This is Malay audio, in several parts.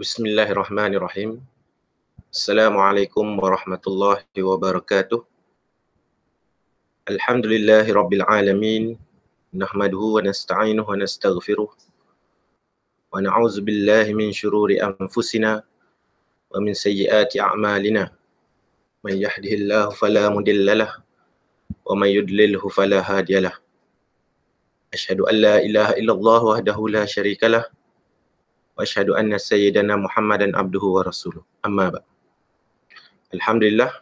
Bismillahirrahmanirrahim. Assalamualaikum warahmatullahi wabarakatuh. Alhamdulillahi rabbil alamin. Nahmaduhu wa nasta'inuhu wa nastaghfiruh. Wa na'udzu billahi min syururi anfusina wa min sayyiati a'malina. Man yahdihillahu fala mudhillalah wa man yudlilhu fala hadiyalah. Asyhadu an la ilaha illallah wahdahu la syarikalah wa asyhadu anna sayyidana Muhammadan abduhu wa rasuluh. Amma ba'd. Alhamdulillah,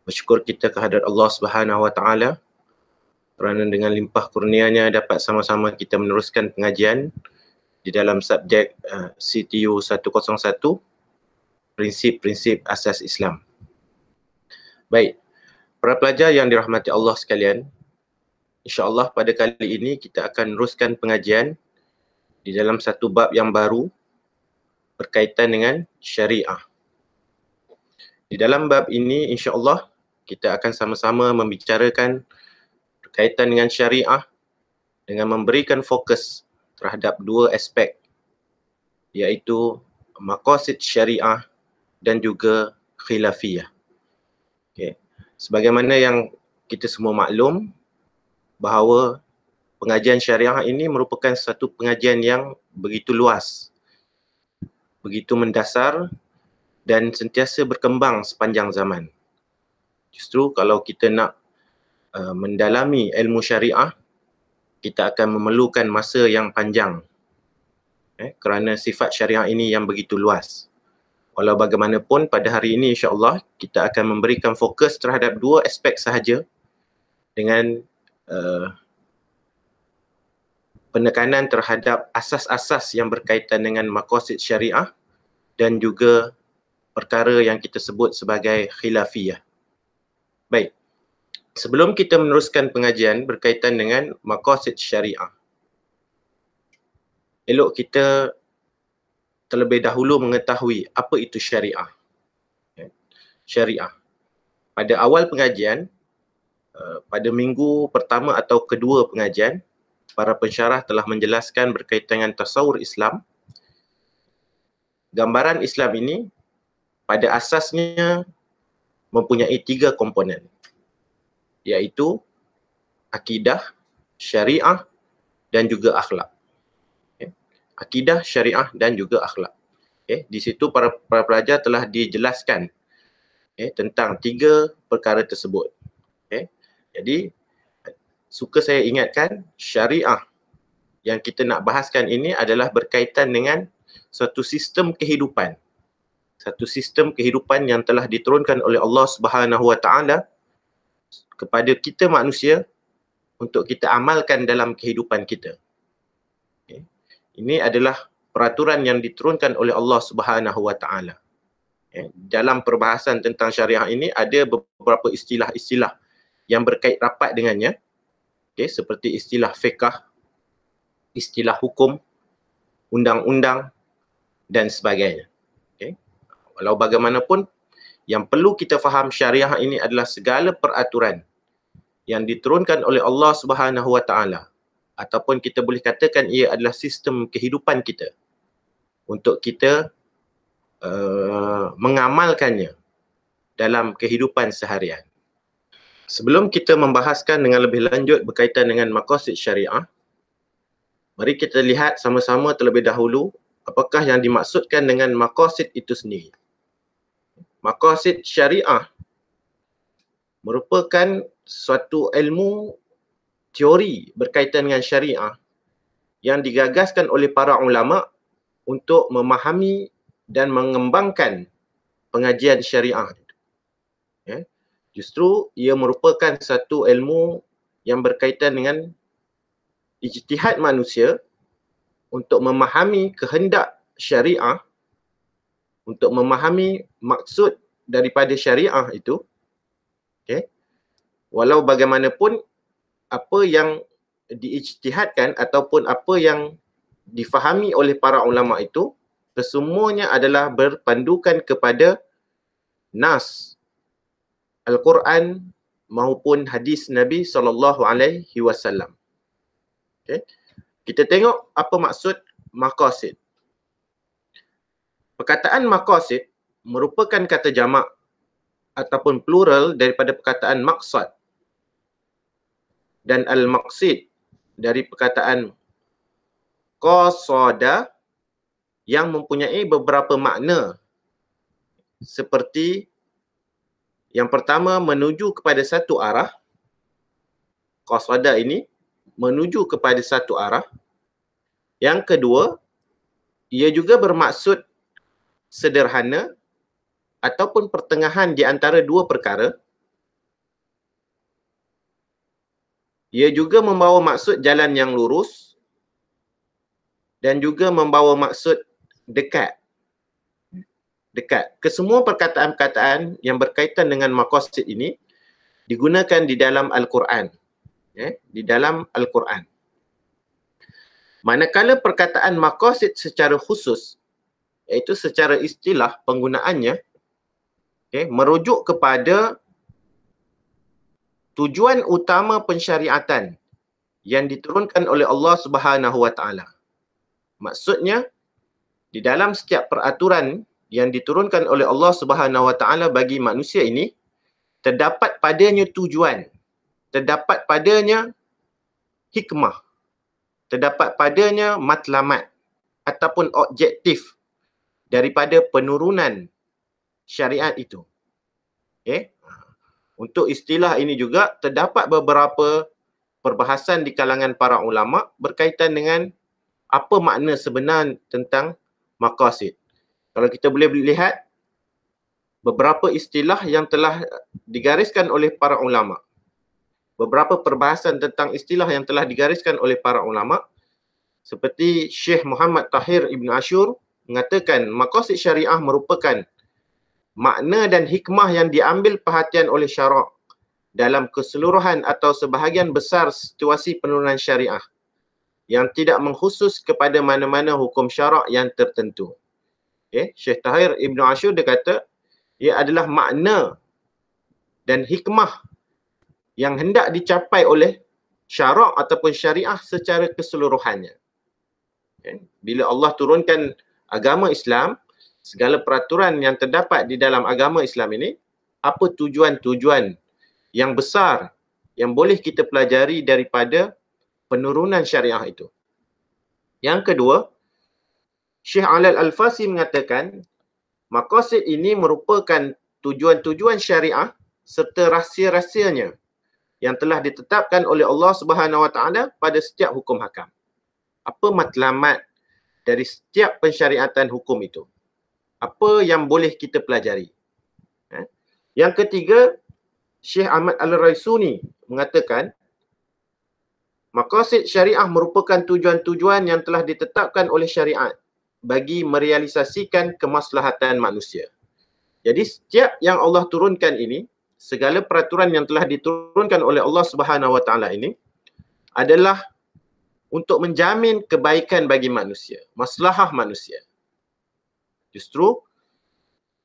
bersyukur kita kehadrat Allah Subhanahu wa taala kerana dengan limpah kurnianya dapat sama-sama kita meneruskan pengajian di dalam subjek CTU 101, prinsip-prinsip asas Islam. Baik, para pelajar yang dirahmati Allah sekalian, insya-Allah pada kali ini kita akan meneruskan pengajian di dalam satu bab yang baru berkaitan dengan syariah. Di dalam bab ini insya-Allah kita akan sama-sama membicarakan berkaitan dengan syariah dengan memberikan fokus terhadap dua aspek, iaitu maqasid syariah dan juga khilafiyah. Okay. Sebagaimana yang kita semua maklum bahawa pengajian syariah ini merupakan satu pengajian yang begitu luas, begitu mendasar dan sentiasa berkembang sepanjang zaman. Justru kalau kita nak mendalami ilmu syariah, kita akan memerlukan masa yang panjang kerana sifat syariah ini yang begitu luas. Walau bagaimanapun pada hari ini insya-Allah kita akan memberikan fokus terhadap dua aspek sahaja dengan penekanan terhadap asas-asas yang berkaitan dengan maqasid syariah dan juga perkara yang kita sebut sebagai khilafiyah. Baik, sebelum kita meneruskan pengajian berkaitan dengan maqasid syariah, elok kita terlebih dahulu mengetahui apa itu syariah. Syariah. Pada awal pengajian, pada minggu pertama atau kedua pengajian, para pensyarah telah menjelaskan berkaitan dengan tasawur Islam. Gambaran Islam ini pada asasnya mempunyai tiga komponen, iaitu akidah, syariah dan juga akhlak. Akidah, syariah dan juga akhlak. Di situ para pelajar telah dijelaskan tentang tiga perkara tersebut. Jadi suka saya ingatkan, syariah yang kita nak bahaskan ini adalah berkaitan dengan suatu sistem kehidupan. Satu sistem kehidupan yang telah diturunkan oleh Allah Subhanahu wa taala kepada kita manusia untuk kita amalkan dalam kehidupan kita. Ini adalah peraturan yang diturunkan oleh Allah Subhanahu wa taala. Dalam perbahasan tentang syariah ini ada beberapa istilah-istilah yang berkait rapat dengannya. Seperti istilah fiqh, istilah hukum, undang-undang dan sebagainya. Walau bagaimanapun, yang perlu kita faham syariah ini adalah segala peraturan yang diturunkan oleh Allah Subhanahu wa taala, ataupun kita boleh katakan ia adalah sistem kehidupan kita untuk kita mengamalkannya dalam kehidupan seharian. Sebelum kita membahaskan dengan lebih lanjut berkaitan dengan maqasid syariah, mari kita lihat sama-sama terlebih dahulu apakah yang dimaksudkan dengan maqasid itu sendiri. Maqasid syariah merupakan suatu ilmu teori berkaitan dengan syariah yang digagaskan oleh para ulama untuk memahami dan mengembangkan pengajian syariah. Justru ia merupakan satu ilmu yang berkaitan dengan ijtihad manusia untuk memahami kehendak syariah, untuk memahami maksud daripada syariah itu. Walau bagaimanapun, apa yang diijtihadkan ataupun apa yang difahami oleh para ulama itu kesemuanya adalah berpandukan kepada nas Al-Quran maupun hadis Nabi SAW. Kita tengok apa maksud maqasid. Perkataan maqasid merupakan kata jamak ataupun plural daripada perkataan maqsad, dan al-maqsid dari perkataan qasada yang mempunyai beberapa makna, seperti yang pertama, menuju kepada satu arah. Qasada ini menuju kepada satu arah. Yang kedua, ia juga bermaksud sederhana ataupun pertengahan di antara dua perkara. Ia juga membawa maksud jalan yang lurus dan juga membawa maksud dekat. Kesemua perkataan-perkataan yang berkaitan dengan maqasid ini digunakan di dalam Al-Quran. Di dalam Al-Quran. Manakala perkataan maqasid secara khusus, iaitu secara istilah penggunaannya, merujuk kepada tujuan utama pensyariatan yang diturunkan oleh Allah Subhanahu Wa Taala. Maksudnya, di dalam setiap peraturan yang diturunkan oleh Allah Subhanahu Wa Taala bagi manusia ini, terdapat padanya tujuan, terdapat padanya hikmah, terdapat padanya matlamat ataupun objektif daripada penurunan syariat itu. Untuk istilah ini juga terdapat beberapa perbahasan di kalangan para ulama berkaitan dengan apa makna sebenar tentang maqasid. Kalau kita boleh lihat beberapa istilah yang telah digariskan oleh para ulama. Beberapa perbahasan tentang istilah yang telah digariskan oleh para ulama, seperti Syekh Muhammad Tahir Ibn Ashur mengatakan maqasid syariah merupakan makna dan hikmah yang diambil perhatian oleh syarak dalam keseluruhan atau sebahagian besar situasi penurunan syariah yang tidak mengkhusus kepada mana-mana hukum syarak yang tertentu. Syekh Tahir Ibn Ashur dia kata, ia adalah makna dan hikmah yang hendak dicapai oleh syarak ataupun syariah secara keseluruhannya. Bila Allah turunkan agama Islam, segala peraturan yang terdapat di dalam agama Islam ini, apa tujuan-tujuan yang besar yang boleh kita pelajari daripada penurunan syariah itu. Yang kedua, Syekh Alal Al-Fasi mengatakan, maqasid ini merupakan tujuan-tujuan syariah serta rahsia-rahsianya yang telah ditetapkan oleh Allah Subhanahu Wa Taala pada setiap hukum hakam. Apa matlamat dari setiap pensyariatan hukum itu? Apa yang boleh kita pelajari? Yang ketiga, Syekh Ahmad Al-Raisuni mengatakan, maqasid syariah merupakan tujuan-tujuan yang telah ditetapkan oleh syariat bagi merealisasikan kemaslahatan manusia. Jadi setiap yang Allah turunkan ini, segala peraturan yang telah diturunkan oleh Allah Subhanahu Wa Taala ini adalah untuk menjamin kebaikan bagi manusia, maslahah manusia. Justru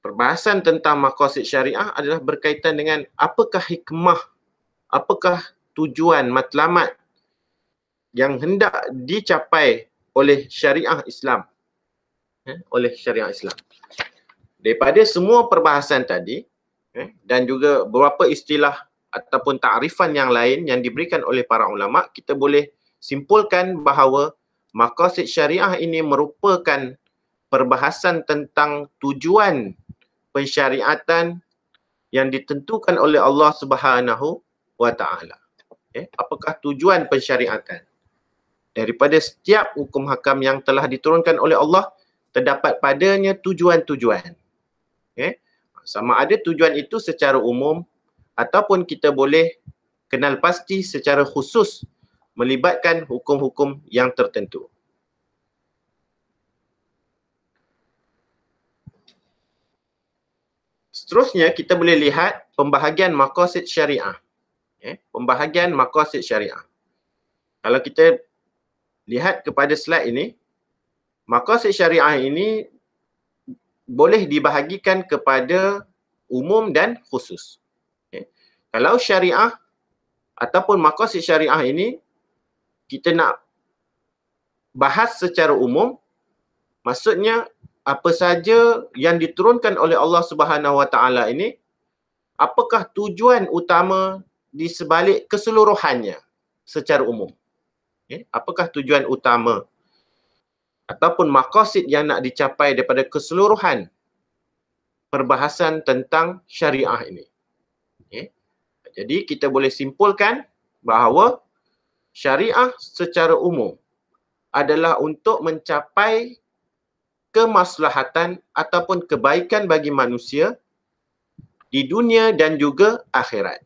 perbahasan tentang maqasid syariah adalah berkaitan dengan apakah hikmah, apakah tujuan matlamat yang hendak dicapai oleh syariah Islam. Oleh syariah Islam. Daripada semua perbahasan tadi, dan juga beberapa istilah ataupun ta'rifan yang lain yang diberikan oleh para ulama, kita boleh simpulkan bahawa maqasid syariah ini merupakan perbahasan tentang tujuan pensyariatan yang ditentukan oleh Allah Subhanahu Wa Taala. Apakah tujuan pensyariatan? Daripada setiap hukum hakam yang telah diturunkan oleh Allah, terdapat padanya tujuan-tujuan. Sama ada tujuan itu secara umum ataupun kita boleh kenal pasti secara khusus melibatkan hukum-hukum yang tertentu. Seterusnya kita boleh lihat pembahagian maqasid syariah. Pembahagian maqasid syariah. Kalau kita lihat kepada slide ini, maqasid syariah ini boleh dibahagikan kepada umum dan khusus. Kalau syariah ataupun maqasid syariah ini kita nak bahas secara umum, maksudnya apa saja yang diturunkan oleh Allah Subhanahu Wa Taala ini, apakah tujuan utama di sebalik keseluruhannya secara umum? Apakah tujuan utama ataupun maqasid yang nak dicapai daripada keseluruhan perbahasan tentang syariah ini? Jadi kita boleh simpulkan bahawa syariah secara umum adalah untuk mencapai kemaslahatan ataupun kebaikan bagi manusia di dunia dan juga akhirat.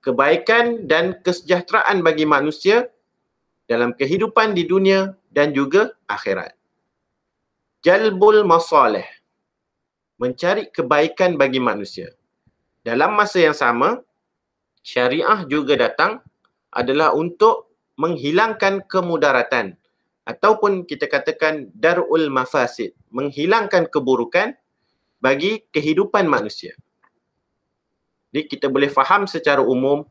Kebaikan dan kesejahteraan bagi manusia dalam kehidupan di dunia dan juga akhirat. Jalbul masalih, mencari kebaikan bagi manusia. Dalam masa yang sama, syariah juga datang adalah untuk menghilangkan kemudaratan ataupun kita katakan dar'ul mafasid, menghilangkan keburukan bagi kehidupan manusia. Jadi kita boleh faham secara umum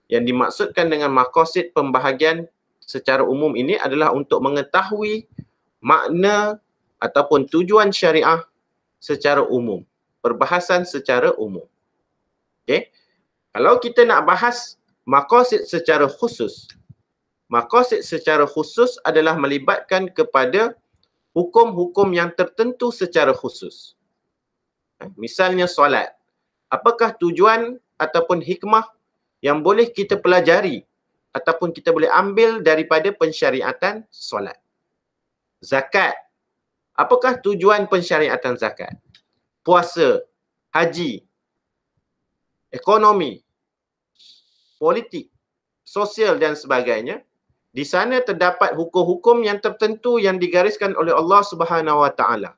yang dimaksudkan dengan maqasid pembahagian secara umum ini adalah untuk mengetahui makna ataupun tujuan syariah secara umum, perbahasan secara umum. Kalau kita nak bahas maqasid secara khusus, maqasid secara khusus adalah melibatkan kepada hukum-hukum yang tertentu secara khusus. Misalnya solat. Apakah tujuan ataupun hikmah yang boleh kita pelajari ataupun kita boleh ambil daripada pensyariatan solat? Zakat. Apakah tujuan pensyariatan zakat? Puasa, haji, ekonomi, politik, sosial dan sebagainya. Di sana terdapat hukum-hukum yang tertentu yang digariskan oleh Allah Subhanahu Wa Taala.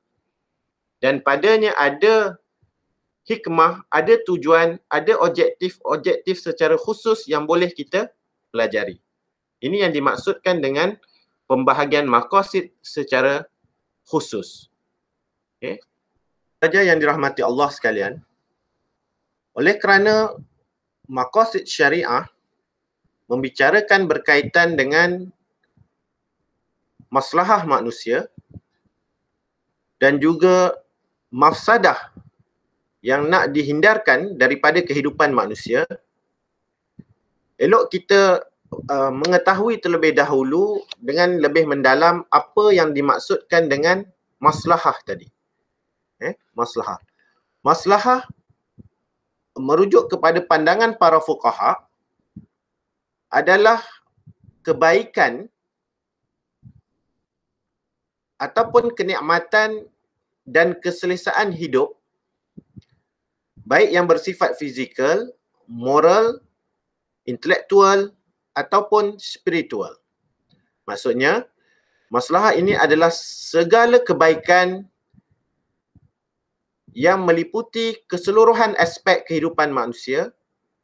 Dan padanya ada hikmah, ada tujuan, ada objektif secara khusus yang boleh kita pelajari. Ini yang dimaksudkan dengan pembahagian maqasid secara khusus. Saja yang dirahmati Allah sekalian, oleh kerana maqasid syariah membicarakan berkaitan dengan maslahah manusia dan juga mafsadah yang nak dihindarkan daripada kehidupan manusia, elok kita mengetahui terlebih dahulu dengan lebih mendalam apa yang dimaksudkan dengan maslahah tadi. Maslahah. Maslahah merujuk kepada pandangan para fuqaha adalah kebaikan ataupun kenikmatan dan keselesaan hidup baik yang bersifat fizikal, moral, intelektual ataupun spiritual. Maksudnya, maslahah ini adalah segala kebaikan yang meliputi keseluruhan aspek kehidupan manusia,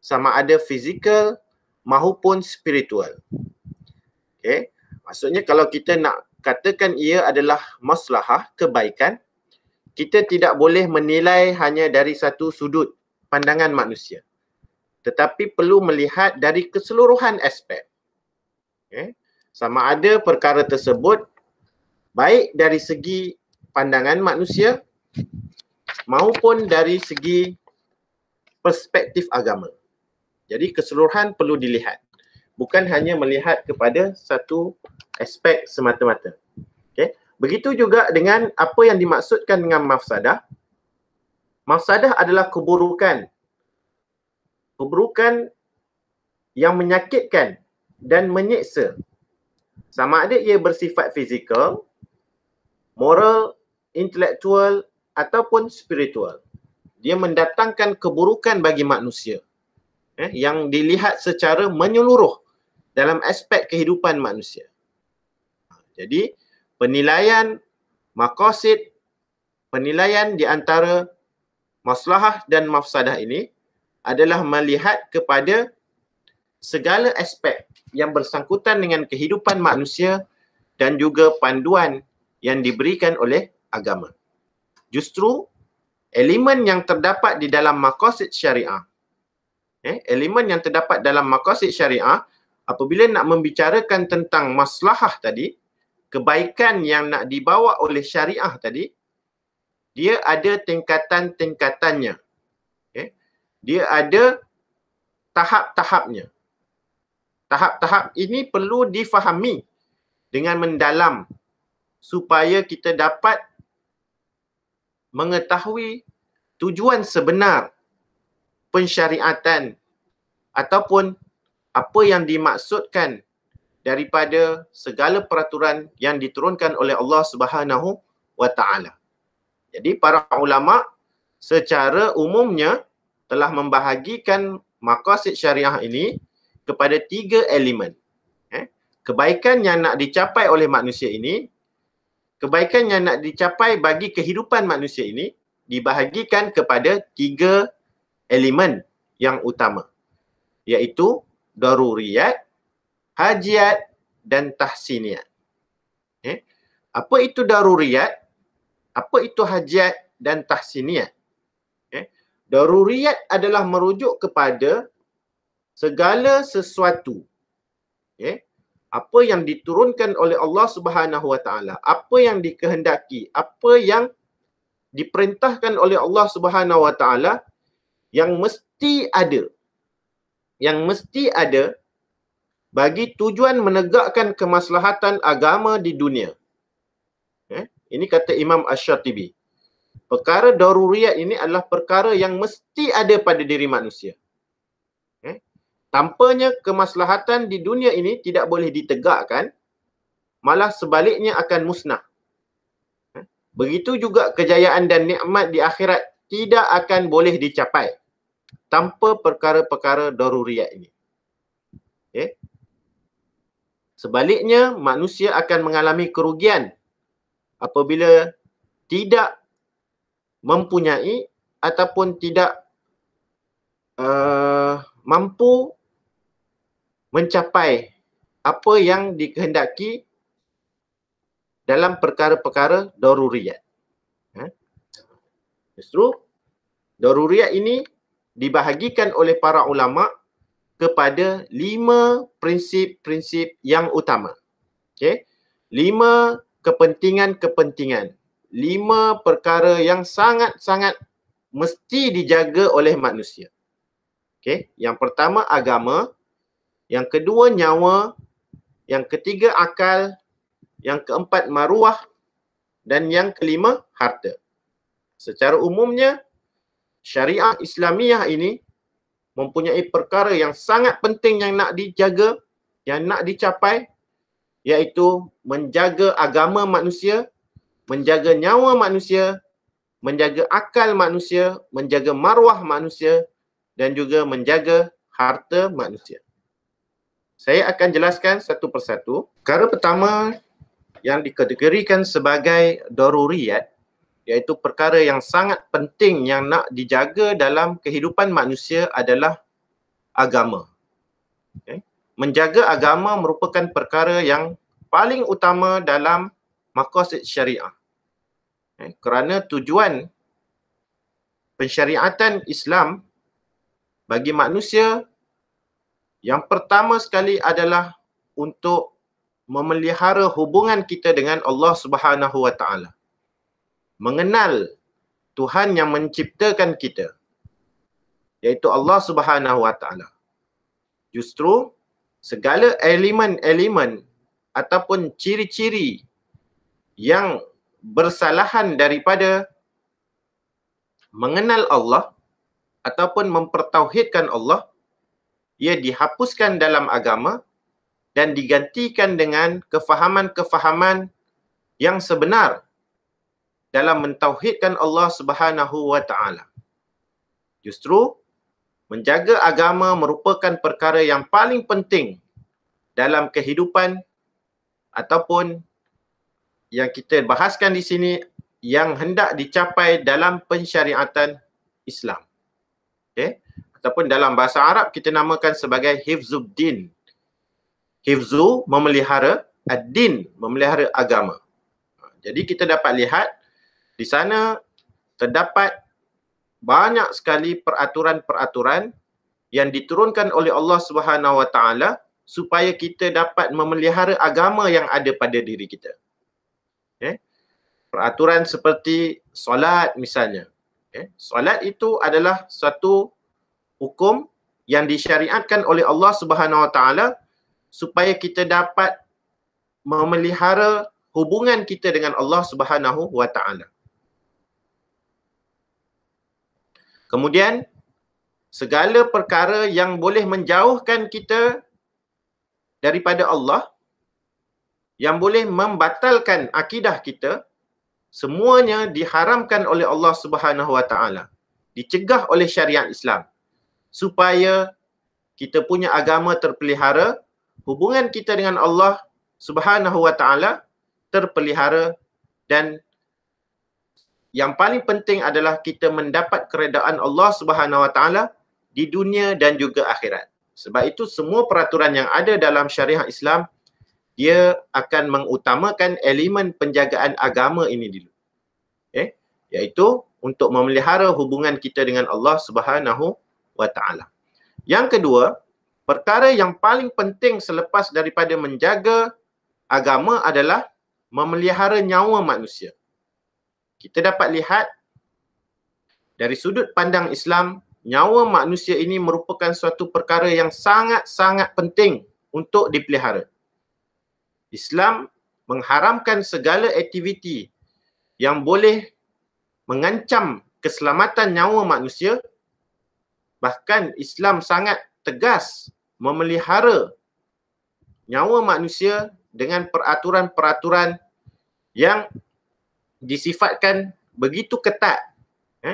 sama ada fizikal maupun spiritual. Maksudnya kalau kita nak katakan ia adalah maslahah, kebaikan, kita tidak boleh menilai hanya dari satu sudut pandangan manusia, tetapi perlu melihat dari keseluruhan aspek. Sama ada perkara tersebut baik dari segi pandangan manusia maupun dari segi perspektif agama. Jadi keseluruhan perlu dilihat. Bukan hanya melihat kepada satu aspek semata-mata. Begitu juga dengan apa yang dimaksudkan dengan mafsadah. Mafsadah adalah keburukan. Keburukan yang menyakitkan dan menyiksa. Sama ada ia bersifat fizikal, moral, intelektual ataupun spiritual. Dia mendatangkan keburukan bagi manusia yang dilihat secara menyeluruh dalam aspek kehidupan manusia. Jadi penilaian maqasid, penilaian di antara maslahah dan mafsadah ini adalah melihat kepada segala aspek yang bersangkutan dengan kehidupan manusia dan juga panduan yang diberikan oleh agama. Justru elemen yang terdapat di dalam maqasid syariah, elemen yang terdapat dalam maqasid syariah apabila nak membicarakan tentang maslahah tadi, kebaikan yang nak dibawa oleh syariah tadi, dia ada tingkatan-tingkatannya. Okay. Dia ada tahap-tahapnya. Tahap-tahap ini perlu difahami dengan mendalam supaya kita dapat mengetahui tujuan sebenar pensyariatan ataupun apa yang dimaksudkan daripada segala peraturan yang diturunkan oleh Allah Subhanahu wa Ta'ala. Jadi para ulama secara umumnya telah membahagikan maqasid syariah ini kepada 3 elemen. Kebaikan yang nak dicapai oleh manusia ini, kebaikan yang nak dicapai bagi kehidupan manusia ini dibahagikan kepada 3 elemen yang utama, iaitu daruriyat, hajiat dan tahsiniyat. Apa itu daruriyat? Apa itu hajiat dan tahsiniyat? Daruriyat adalah merujuk kepada segala sesuatu, apa yang diturunkan oleh Allah Subhanahu wa Ta'ala, apa yang dikehendaki, apa yang diperintahkan oleh Allah Subhanahu wa Ta'ala yang mesti ada. Yang mesti ada bagi tujuan menegakkan kemaslahatan agama di dunia. Ini kata Imam Asy-Syatibi. Perkara daruriyat ini adalah perkara yang mesti ada pada diri manusia. Tanpanya kemaslahatan di dunia ini tidak boleh ditegakkan, malah sebaliknya akan musnah. Begitu juga kejayaan dan nikmat di akhirat tidak akan boleh dicapai tanpa perkara-perkara daruriyat ini. Sebaliknya, manusia akan mengalami kerugian apabila tidak mempunyai ataupun tidak mampu mencapai apa yang dikehendaki dalam perkara-perkara daruriyat. Justru daruriyat ini dibahagikan oleh para ulama kepada 5 prinsip-prinsip yang utama. 5 kepentingan-kepentingan, 5 perkara yang sangat-sangat mesti dijaga oleh manusia. Yang pertama agama, yang kedua nyawa, yang ketiga akal, yang keempat maruah, dan yang kelima harta. Secara umumnya, syariah Islamiah ini mempunyai perkara yang sangat penting yang nak dijaga, yang nak dicapai, iaitu menjaga agama manusia, menjaga nyawa manusia, menjaga akal manusia, menjaga maruah manusia, dan juga menjaga harta manusia. Saya akan jelaskan satu persatu. Perkara pertama yang dikategorikan sebagai daruriyat, iaitu perkara yang sangat penting yang nak dijaga dalam kehidupan manusia adalah agama. Menjaga agama merupakan perkara yang paling utama dalam maqasid syariah. Kerana tujuan pensyariatan Islam bagi manusia yang pertama sekali adalah untuk memelihara hubungan kita dengan Allah Subhanahu wa Ta'ala. Mengenal Tuhan yang menciptakan kita, iaitu Allah Subhanahu wa Ta'ala. Justru segala elemen-elemen ataupun ciri-ciri yang bersalahan daripada mengenal Allah ataupun mempertauhidkan Allah, ia dihapuskan dalam agama dan digantikan dengan kefahaman-kefahaman yang sebenar dalam mentauhidkan Allah Subhanahu wa Ta'ala. Justru menjaga agama merupakan perkara yang paling penting dalam kehidupan ataupun yang kita bahaskan di sini yang hendak dicapai dalam pensyariatan Islam. Ataupun dalam bahasa Arab kita namakan sebagai hifzuddin. Hifzu memelihara, ad-din memelihara agama. Jadi kita dapat lihat di sana terdapat banyak sekali peraturan-peraturan yang diturunkan oleh Allah Subhanahu wa Ta'ala supaya kita dapat memelihara agama yang ada pada diri kita. Peraturan seperti solat misalnya. Solat itu adalah satu hukum yang disyariatkan oleh Allah Subhanahu Wa Taala supaya kita dapat memelihara hubungan kita dengan Allah Subhanahu Wa Taala. Kemudian segala perkara yang boleh menjauhkan kita daripada Allah, yang boleh membatalkan akidah kita, semuanya diharamkan oleh Allah Subhanahu Wa Taala, dicegah oleh syariat Islam supaya kita punya agama terpelihara, hubungan kita dengan Allah Subhanahu Wa Taala terpelihara, dan yang paling penting adalah kita mendapat keredaan Allah Subhanahu Wa Taala di dunia dan juga akhirat. Sebab itu semua peraturan yang ada dalam syariat Islam, dia akan mengutamakan elemen penjagaan agama ini dulu. Iaitu untuk memelihara hubungan kita dengan Allah Subhanahu Wa Taala. Yang kedua, perkara yang paling penting selepas daripada menjaga agama adalah memelihara nyawa manusia. Kita dapat lihat dari sudut pandang Islam, nyawa manusia ini merupakan suatu perkara yang sangat-sangat penting untuk dipelihara. Islam mengharamkan segala aktiviti yang boleh mengancam keselamatan nyawa manusia. Bahkan Islam sangat tegas memelihara nyawa manusia dengan peraturan-peraturan yang disifatkan begitu ketat,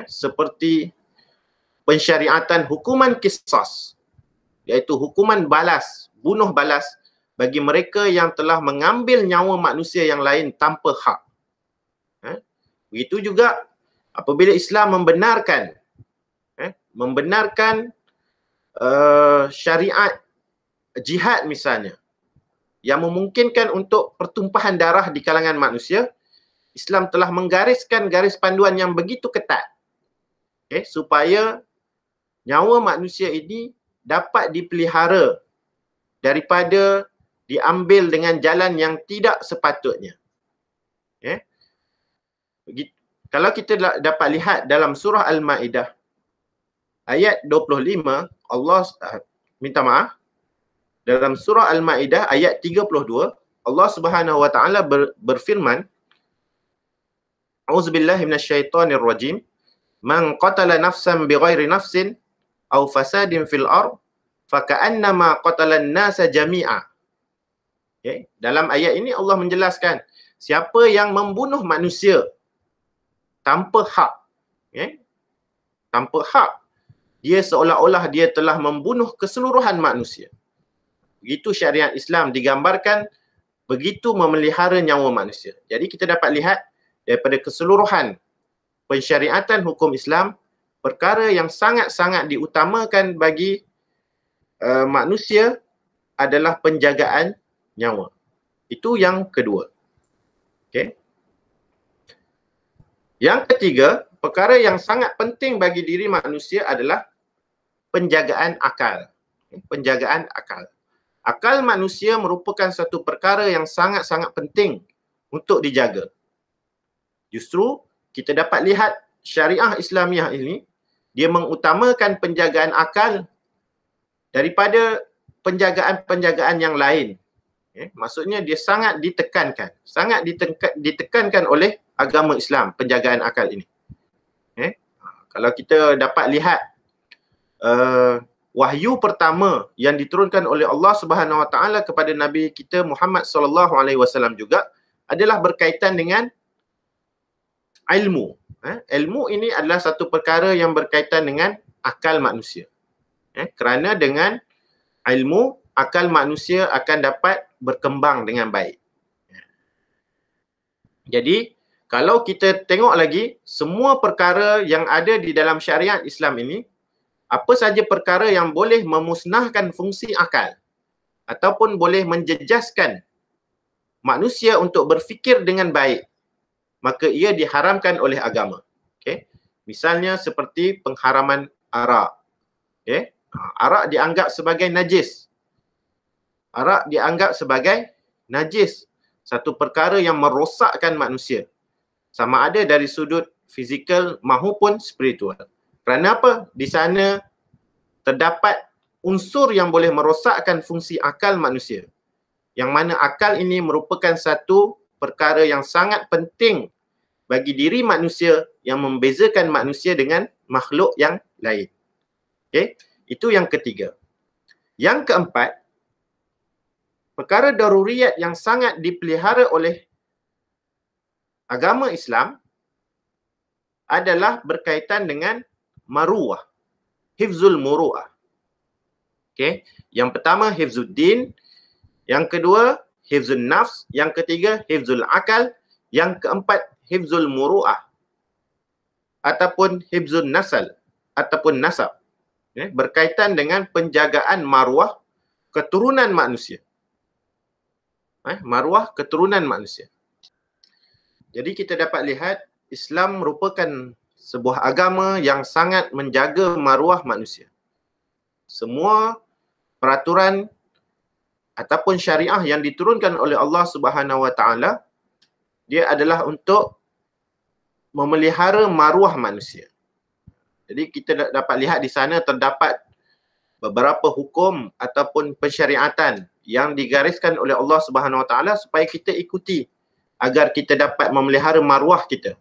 seperti pensyariatan hukuman qisas, iaitu hukuman balas, bunuh balas bagi mereka yang telah mengambil nyawa manusia yang lain tanpa hak. Begitu juga apabila Islam membenarkan syariat jihad misalnya, yang memungkinkan untuk pertumpahan darah di kalangan manusia, Islam telah menggariskan garis panduan yang begitu ketat, supaya nyawa manusia ini dapat dipelihara daripada diambil dengan jalan yang tidak sepatutnya. Kalau kita dapat lihat dalam surah Al-Ma'idah ayat 25, Allah minta maaf, dalam surah Al-Ma'idah ayat 32, Allah Subhanahu Wa Taala berfirman, A'udzubillahi minasyaitonirrajim. Man qatala nafsan bighairi nafsin aw fasadin fil ard faka'annama qatalan nasa jami'a. Dalam ayat ini Allah menjelaskan, siapa yang membunuh manusia tanpa hak, tanpa hak, dia seolah-olah dia telah membunuh keseluruhan manusia. Begitu syariat Islam digambarkan, begitu memelihara nyawa manusia. Jadi kita dapat lihat daripada keseluruhan pensyariatan hukum Islam, perkara yang sangat-sangat diutamakan bagi manusia adalah penjagaan nyawa. Itu yang kedua. Yang ketiga, perkara yang sangat penting bagi diri manusia adalah penjagaan akal. Penjagaan akal. Akal manusia merupakan satu perkara yang sangat-sangat penting untuk dijaga. Justru kita dapat lihat syariah Islamiah ini, dia mengutamakan penjagaan akal daripada penjagaan-penjagaan yang lain. Maksudnya dia sangat ditekankan oleh agama Islam, penjagaan akal ini. Kalau kita dapat lihat wahyu pertama yang diturunkan oleh Allah Subhanahu Wa Taala kepada Nabi kita Muhammad sallallahu alaihi wasallam juga adalah berkaitan dengan ilmu. Ilmu ini adalah satu perkara yang berkaitan dengan akal manusia. Kerana dengan ilmu, akal manusia akan dapat berkembang dengan baik. Jadi, kalau kita tengok lagi, semua perkara yang ada di dalam syariat Islam ini, apa saja perkara yang boleh memusnahkan fungsi akal ataupun boleh menjejaskan manusia untuk berfikir dengan baik, maka ia diharamkan oleh agama. Misalnya seperti pengharaman arak. Arak dianggap sebagai najis. Arak dianggap sebagai najis. Satu perkara yang merosakkan manusia. sama ada dari sudut fizikal maupun spiritual. Kerana apa? Di sana terdapat unsur yang boleh merosakkan fungsi akal manusia. Yang mana akal ini merupakan satu perkara yang sangat penting bagi diri manusia yang membezakan manusia dengan makhluk yang lain. Okey, itu yang ketiga. Yang keempat, perkara daruriyat yang sangat dipelihara oleh agama Islam adalah berkaitan dengan maruah, hifzul muru'ah. Okey, yang pertama hifzuddin, yang kedua hifzul nafs, yang ketiga hifzul akal, yang keempat hifzul muru'ah ataupun hifzul nasal ataupun nasab. Berkaitan dengan penjagaan maruah keturunan manusia. Maruah keturunan manusia. Jadi kita dapat lihat Islam merupakan sebuah agama yang sangat menjaga maruah manusia. Semua peraturan ataupun syariah yang diturunkan oleh Allah Subhanahu Wa Taala, dia adalah untuk memelihara maruah manusia. Jadi kita dapat lihat di sana terdapat beberapa hukum ataupun pensyariatan yang digariskan oleh Allah Subhanahu Wa Taala supaya kita ikuti agar kita dapat memelihara maruah kita.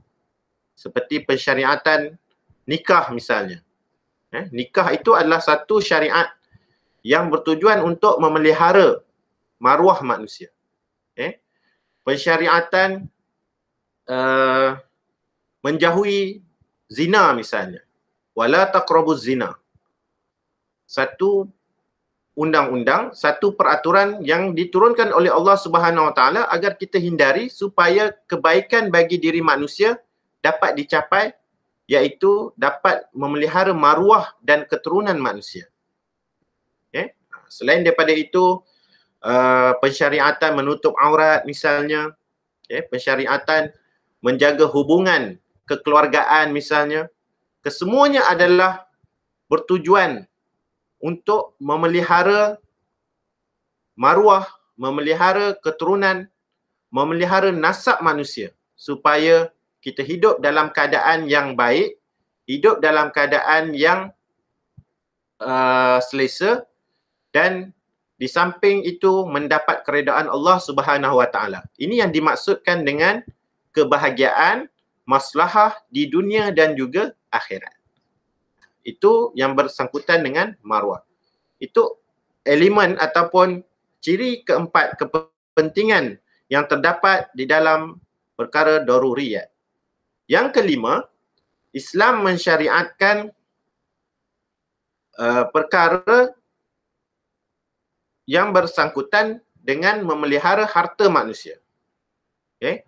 Seperti pensyariatan nikah misalnya. Nikah itu adalah satu syariat yang bertujuan untuk memelihara maruah manusia. Pensyariatan menjauhi zina misalnya. Wala taqrabuz zina. Satu undang-undang, satu peraturan yang diturunkan oleh Allah Subhanahu Wa Taala agar kita hindari supaya kebaikan bagi diri manusia dapat dicapai, iaitu dapat memelihara maruah dan keturunan manusia. Selain daripada itu, pensyariatan menutup aurat misalnya, pensyariatan menjaga hubungan kekeluargaan misalnya, kesemuanya adalah bertujuan untuk memelihara maruah, memelihara keturunan, memelihara nasab manusia supaya kita hidup dalam keadaan yang baik, hidup dalam keadaan yang selesa, dan di samping itu mendapat keredaan Allah Subhanahu Wa Taala. Ini yang dimaksudkan dengan kebahagiaan, maslahah di dunia dan juga akhirat. Itu yang bersangkutan dengan maruah. Itu elemen ataupun ciri keempat kepentingan yang terdapat di dalam perkara daruriyat. Yang kelima, Islam mensyariatkan perkara yang bersangkutan dengan memelihara harta manusia.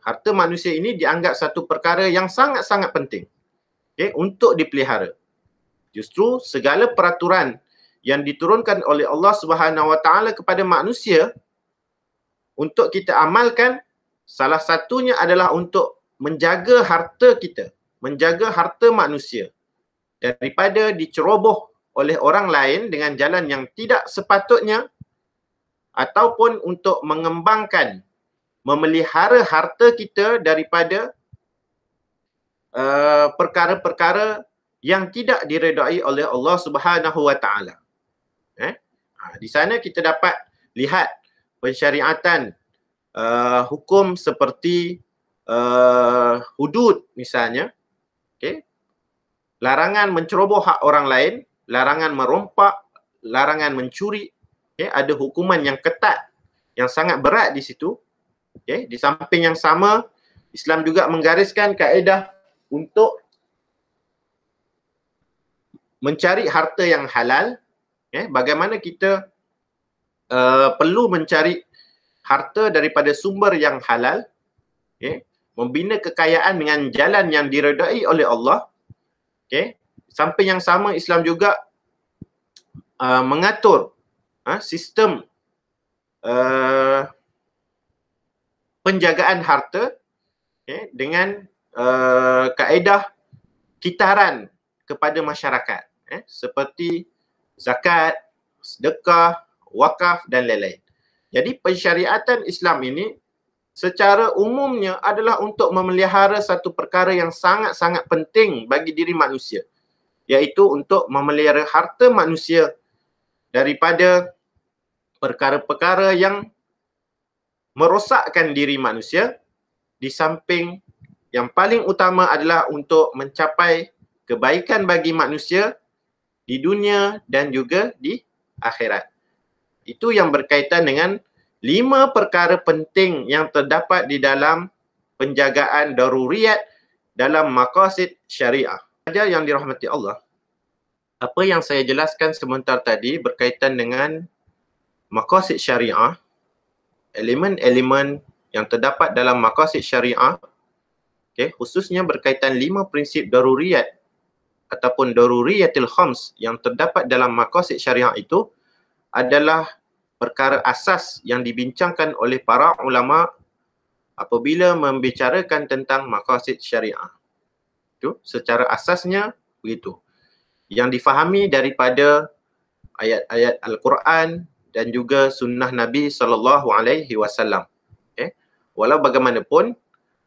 Harta manusia ini dianggap satu perkara yang sangat-sangat penting untuk dipelihara. Justru segala peraturan yang diturunkan oleh Allah Subhanahu Wa Taala kepada manusia untuk kita amalkan, salah satunya adalah untuk menjaga harta kita, menjaga harta manusia daripada diceroboh oleh orang lain dengan jalan yang tidak sepatutnya, ataupun untuk mengembangkan, memelihara harta kita daripada perkara-perkara yang tidak diredai oleh Allah Subhanahu Wa Taala. Di sana kita dapat lihat pensyariatan hukum seperti hudud misalnya, larangan menceroboh hak orang lain, larangan merompak, larangan mencuri. Ada hukuman yang ketat, yang sangat berat di situ. Di samping yang sama, Islam juga menggariskan kaedah untuk mencari harta yang halal. Bagaimana kita perlu mencari harta daripada sumber yang halal, membina kekayaan dengan jalan yang diredai oleh Allah. Samping yang sama, Islam juga mengatur sistem penjagaan harta dengan kaedah kitaran kepada masyarakat, seperti zakat, sedekah, wakaf dan lain-lain. Jadi pensyariatan Islam ini secara umumnya adalah untuk memelihara satu perkara yang sangat-sangat penting bagi diri manusia, iaitu untuk memelihara harta manusia daripada perkara-perkara yang merosakkan diri manusia, di samping yang paling utama adalah untuk mencapai kebaikan bagi manusia di dunia dan juga di akhirat. Itu yang berkaitan dengan 5 perkara penting yang terdapat di dalam penjagaan daruriyat dalam maqasid syariah. Saja yang dirahmati Allah, apa yang saya jelaskan sebentar tadi berkaitan dengan maqasid syariah, elemen-elemen yang terdapat dalam maqasid syariah, khususnya berkaitan 5 prinsip daruriyat ataupun daruriyatil khams yang terdapat dalam maqasid syariah itu adalah perkara asas yang dibincangkan oleh para ulama apabila membicarakan tentang maqasid syariah. Itu secara asasnya begitu. Yang difahami daripada ayat-ayat Al-Quran dan juga sunnah Nabi SAW. Walau bagaimanapun,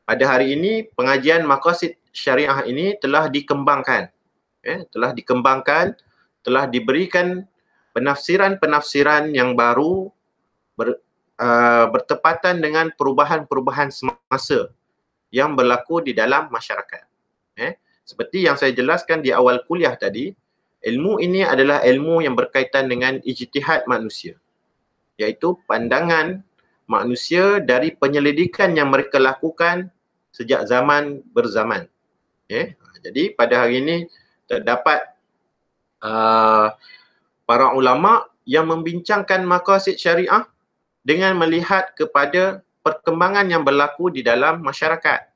pada hari ini pengajian maqasid syariah ini telah dikembangkan. Telah diberikan penafsiran-penafsiran yang baru bertepatan dengan perubahan-perubahan semasa yang berlaku di dalam masyarakat. Seperti yang saya jelaskan di awal kuliah tadi, ilmu ini adalah ilmu yang berkaitan dengan ijtihad manusia, iaitu pandangan manusia dari penyelidikan yang mereka lakukan sejak zaman berzaman. Jadi pada hari ini terdapat para ulama yang membincangkan maqasid syariah dengan melihat kepada perkembangan yang berlaku di dalam masyarakat.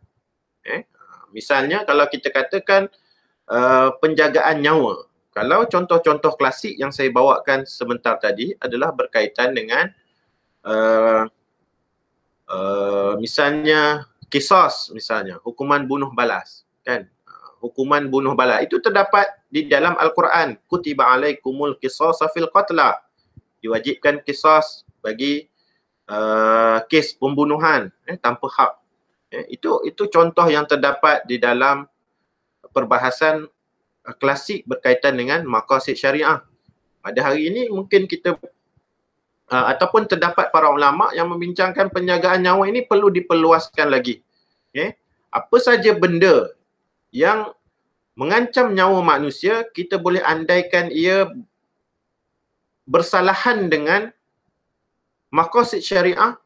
Misalnya kalau kita katakan penjagaan nyawa. Kalau contoh-contoh klasik yang saya bawakan sebentar tadi adalah berkaitan dengan misalnya qisas, misalnya hukuman bunuh balas, kan? Hukuman bunuh balas itu terdapat di dalam Al-Quran. Kutiba alaikumul qisasa fil qatla. Diwajibkan qisas bagi kes pembunuhan tanpa hak. Itu contoh yang terdapat di dalam perbahasan klasik berkaitan dengan maqasid syariah. Pada hari ini mungkin kita ataupun terdapat para ulama yang membincangkan penjagaan nyawa ini perlu diperluaskan lagi. Apa saja benda yang mengancam nyawa manusia, kita boleh andaikan ia bersalahan dengan maqasid syariah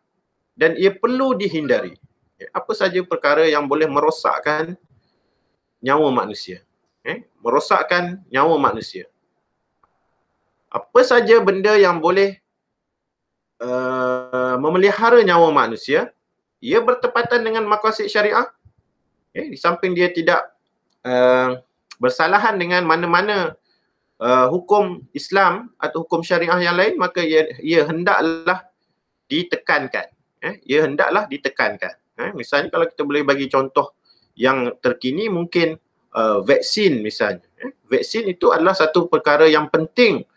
dan ia perlu dihindari. Apa saja perkara yang boleh merosakkan nyawa manusia. Merosakkan nyawa manusia. Apa saja benda yang boleh memelihara nyawa manusia, ia bertepatan dengan maqasid syariah. Di samping dia tidak bersalahan dengan mana-mana hukum Islam atau hukum syariah yang lain, maka ia hendaklah ditekankan. Ia hendaklah ditekankan. Misalnya kalau kita boleh bagi contoh yang terkini, mungkin vaksin misalnya. Vaksin itu adalah satu perkara yang penting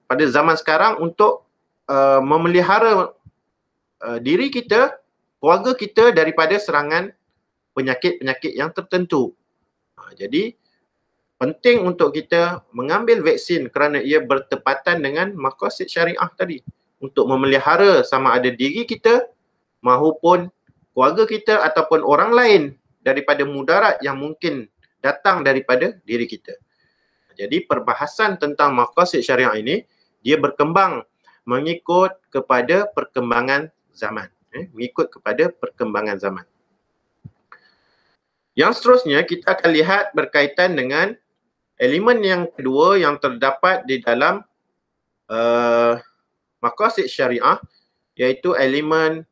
pada zaman sekarang untuk memelihara diri kita, keluarga kita daripada serangan penyakit-penyakit yang tertentu. Jadi penting untuk kita mengambil vaksin kerana ia bertepatan dengan maqasid syariah tadi, untuk memelihara sama ada diri kita mahupun keluarga kita ataupun orang lain daripada mudarat yang mungkin datang daripada diri kita. Jadi perbahasan tentang maqasid syariah ini dia berkembang mengikut kepada perkembangan zaman. Mengikut kepada perkembangan zaman. Yang seterusnya kita akan lihat berkaitan dengan elemen yang kedua yang terdapat di dalam maqasid syariah, iaitu elemen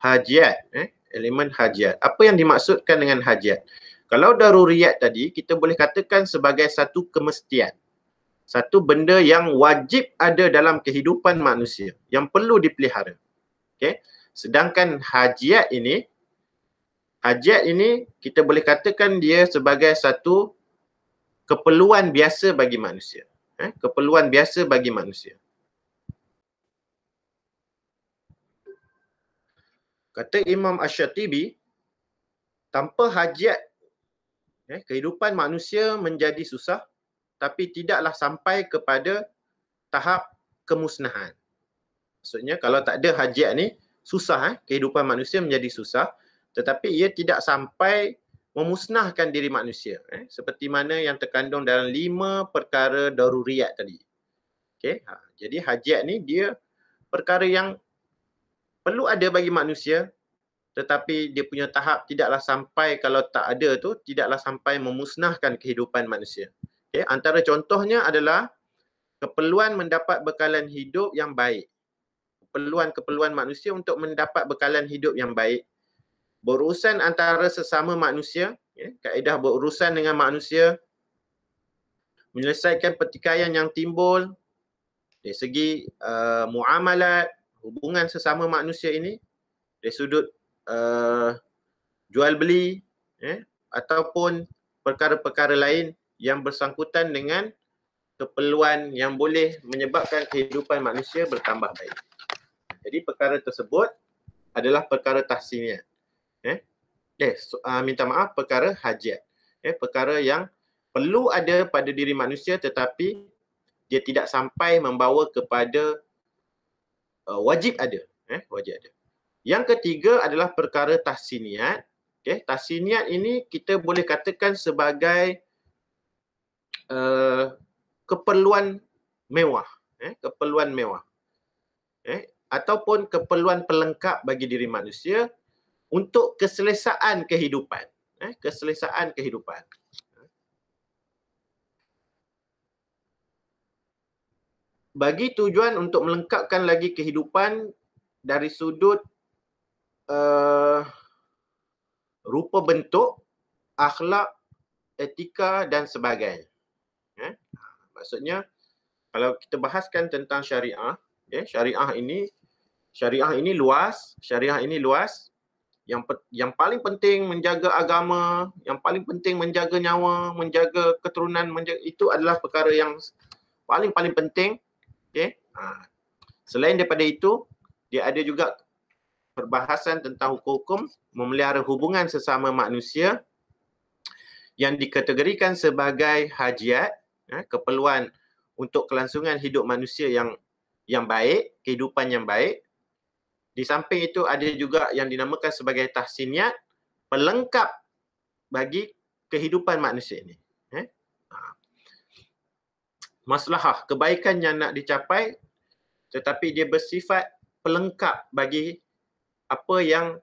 hajiat. Elemen hajiat. Apa yang dimaksudkan dengan hajiat? Kalau daruriyat tadi, kita boleh katakan sebagai satu kemestian. Satu benda yang wajib ada dalam kehidupan manusia, yang perlu dipelihara. Sedangkan hajiat ini kita boleh katakan dia sebagai satu keperluan biasa bagi manusia. Keperluan biasa bagi manusia. Kata Imam Asy-Syatibi, tanpa hajat kehidupan manusia menjadi susah, tapi tidaklah sampai kepada tahap kemusnahan. Maksudnya kalau tak ada hajat ni, susah kehidupan manusia menjadi susah, tetapi ia tidak sampai memusnahkan diri manusia. Seperti mana yang terkandung dalam 5 perkara daruriyat tadi. Okay? Jadi hajat ni dia perkara yang perlu ada bagi manusia, tetapi dia punya tahap tidaklah sampai, kalau tak ada tu, tidaklah sampai memusnahkan kehidupan manusia. Okay? Antara contohnya adalah keperluan mendapat bekalan hidup yang baik. Keperluan manusia untuk mendapat bekalan hidup yang baik. Berurusan antara sesama manusia, kaedah berurusan dengan manusia, menyelesaikan pertikaian yang timbul dari segi muamalat, hubungan sesama manusia ini, dari sudut jual beli, ataupun perkara-perkara lain yang bersangkutan dengan keperluan yang boleh menyebabkan kehidupan manusia bertambah baik. Jadi perkara tersebut adalah perkara tahsiniyat. Minta maaf, perkara hajat. Perkara yang perlu ada pada diri manusia tetapi dia tidak sampai membawa kepada wajib ada. Wajib ada. Yang ketiga adalah perkara tahsiniyat. Tahsiniyat ini kita boleh katakan sebagai keperluan mewah. Keperluan mewah. Ataupun keperluan pelengkap bagi diri manusia untuk keselesaan kehidupan. Keselesaan kehidupan. Bagi tujuan untuk melengkapkan lagi kehidupan dari sudut rupa bentuk, akhlak, etika dan sebagainya. Maksudnya kalau kita bahaskan tentang syariah, syariah ini luas, Yang paling penting menjaga agama, yang paling penting menjaga nyawa, menjaga keturunan, itu adalah perkara yang paling penting. Selain daripada itu, dia ada juga perbahasan tentang hukum-hukum memelihara hubungan sesama manusia yang dikategorikan sebagai hajat, keperluan untuk kelangsungan hidup manusia yang baik, kehidupan yang baik. Di samping itu ada juga yang dinamakan sebagai tahsiniyat, pelengkap bagi kehidupan manusia ini. Maslahah, kebaikan yang nak dicapai, tetapi dia bersifat pelengkap bagi apa yang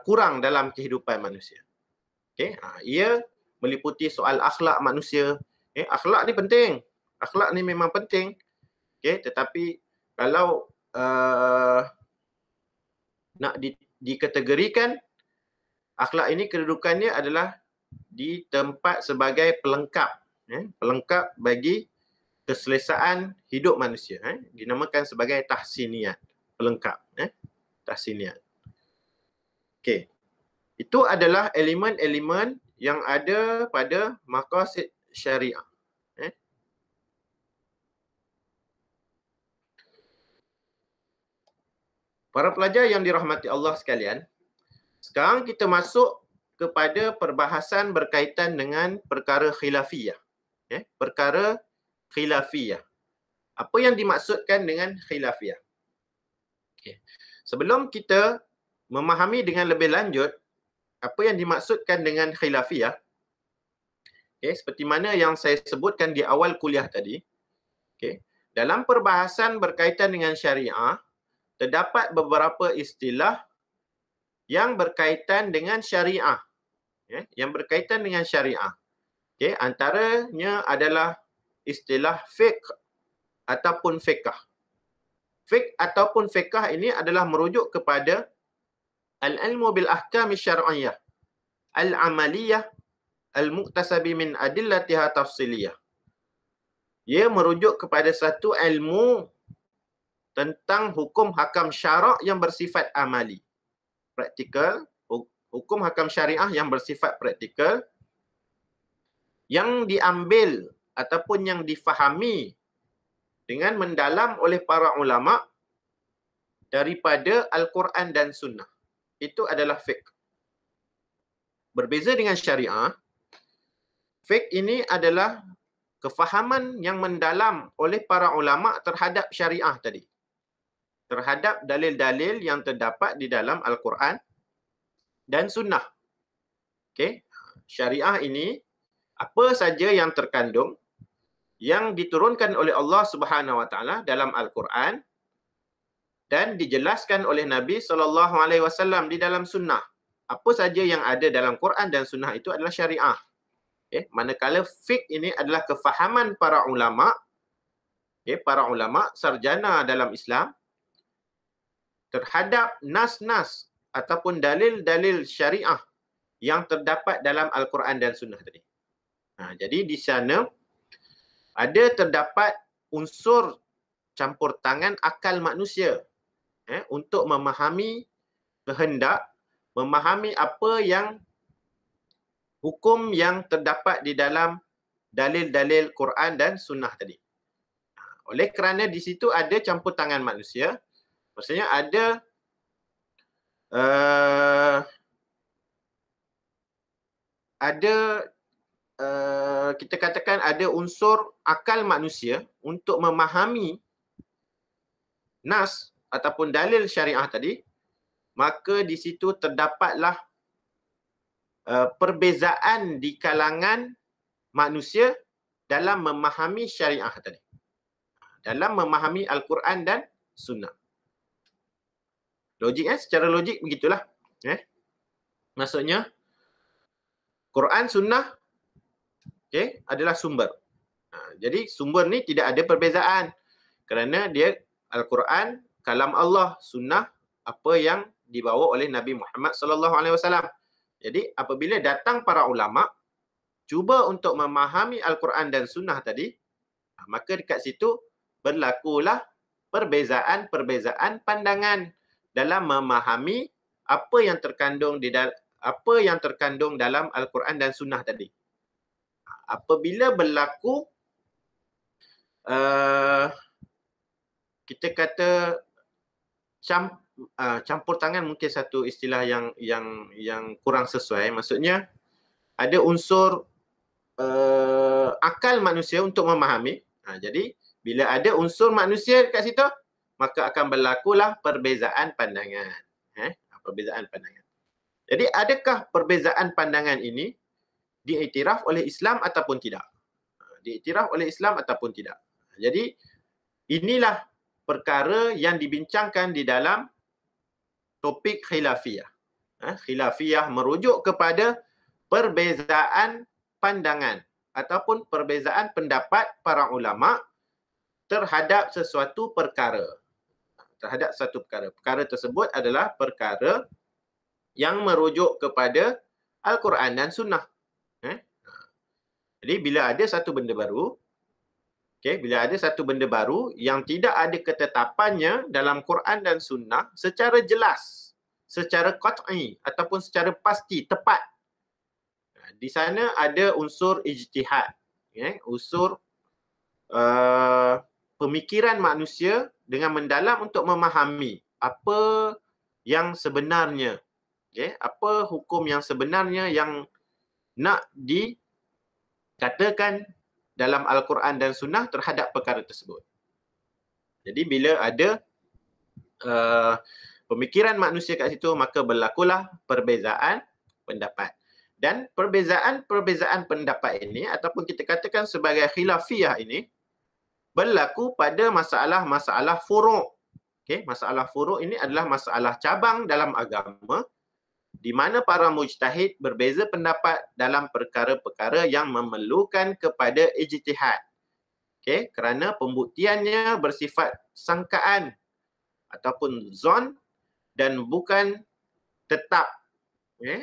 kurang dalam kehidupan manusia. Ia meliputi soal akhlak manusia. Akhlak ni penting. Akhlak ni memang penting. Tetapi kalau nak dikategorikan, akhlak ini kedudukannya adalah di tempat sebagai pelengkap. Pelengkap bagi keselesaan hidup manusia. Dinamakan sebagai tahsiniyat. Pelengkap. Tahsiniyat. Okey. Itu adalah elemen-elemen yang ada pada maqasid syariah. Para pelajar yang dirahmati Allah sekalian, sekarang kita masuk kepada perbahasan berkaitan dengan perkara khilafiyah. Perkara khilafiyah. Apa yang dimaksudkan dengan khilafiyah? Sebelum kita memahami dengan lebih lanjut apa yang dimaksudkan dengan khilafiyah, seperti mana yang saya sebutkan di awal kuliah tadi, dalam perbahasan berkaitan dengan syariah, terdapat beberapa istilah yang berkaitan dengan syariah. Yang berkaitan dengan syariah. Antaranya adalah istilah fiqh ataupun fiqh. Fiqh ataupun fiqh ini adalah merujuk kepada al-ilmu bil ahkam syar'iyyah, al-amaliyah, al-muktasabi min adillatiha tafsiliyah. Ia merujuk kepada satu ilmu tentang hukum hakam syarak yang bersifat amali, praktikal, hukum hakam syariah yang bersifat praktikal, yang diambil ataupun yang difahami dengan mendalam oleh para ulama daripada Al-Quran dan Sunnah. Itu adalah fiqh. Berbeza dengan syariah, fiqh ini adalah kefahaman yang mendalam oleh para ulama terhadap syariah tadi. Terhadap dalil-dalil yang terdapat di dalam Al-Quran dan Sunnah. Okey, syariah ini apa saja yang terkandung yang diturunkan oleh Allah Subhanahu Wa Taala dalam Al-Quran dan dijelaskan oleh Nabi SAW di dalam Sunnah. Apa saja yang ada dalam Quran dan Sunnah itu adalah syariah. Okay. Manakala fiqh ini adalah kefahaman para ulama, para ulama sarjana dalam Islam terhadap nas-nas ataupun dalil-dalil syariah yang terdapat dalam Al-Quran dan Sunnah tadi. Jadi di sana terdapat unsur campur tangan akal manusia untuk memahami kehendak, memahami apa yang hukum yang terdapat di dalam dalil-dalil Quran dan Sunnah tadi. Oleh kerana di situ ada campur tangan manusia, maksudnya kita katakan ada unsur akal manusia untuk memahami nas ataupun dalil syariah tadi, maka di situ terdapatlah perbezaan di kalangan manusia dalam memahami syariah tadi. Dalam memahami Al-Quran dan Sunnah. Logik secara logik begitulah. Maksudnya Quran Sunnah adalah sumber. Jadi sumber ni tidak ada perbezaan. Kerana dia Al-Quran, kalam Allah, Sunnah, apa yang dibawa oleh Nabi Muhammad SAW. Jadi apabila datang para ulama cuba untuk memahami Al-Quran dan Sunnah tadi, maka dekat situ berlakulah perbezaan-perbezaan pandangan dalam memahami apa yang terkandung dalam Al-Quran dan Sunnah tadi. Apabila berlaku kita kata campur tangan, mungkin satu istilah yang kurang sesuai. Maksudnya ada unsur akal manusia untuk memahami. Jadi bila ada unsur manusia dekat situ, maka akan berlakulah perbezaan pandangan. Perbezaan pandangan. Jadi adakah perbezaan pandangan ini diiktiraf oleh Islam ataupun tidak? Diiktiraf oleh Islam ataupun tidak? Jadi inilah perkara yang dibincangkan di dalam topik khilafiyah. Khilafiyah merujuk kepada perbezaan pandangan ataupun perbezaan pendapat para ulama terhadap sesuatu perkara. Terhadap satu perkara. Perkara tersebut adalah perkara yang merujuk kepada Al-Quran dan Sunnah. Jadi bila ada satu benda baru, bila ada satu benda baru yang tidak ada ketetapannya dalam Quran dan Sunnah secara jelas, secara qat'i ataupun secara pasti, tepat, di sana ada unsur ijtihad, unsur pemikiran manusia dengan mendalam untuk memahami apa yang sebenarnya, apa hukum yang sebenarnya yang nak dikatakan dalam Al-Quran dan Sunnah terhadap perkara tersebut. Jadi bila ada pemikiran manusia kat situ, maka berlakulah perbezaan pendapat. Dan perbezaan pendapat ini ataupun kita katakan sebagai khilafiyah ini berlaku pada masalah-masalah furu'. Masalah furu' ini adalah masalah cabang dalam agama di mana para mujtahid berbeza pendapat dalam perkara-perkara yang memerlukan kepada ijtihad. Kerana pembuktiannya bersifat sangkaan ataupun zon dan bukan tetap,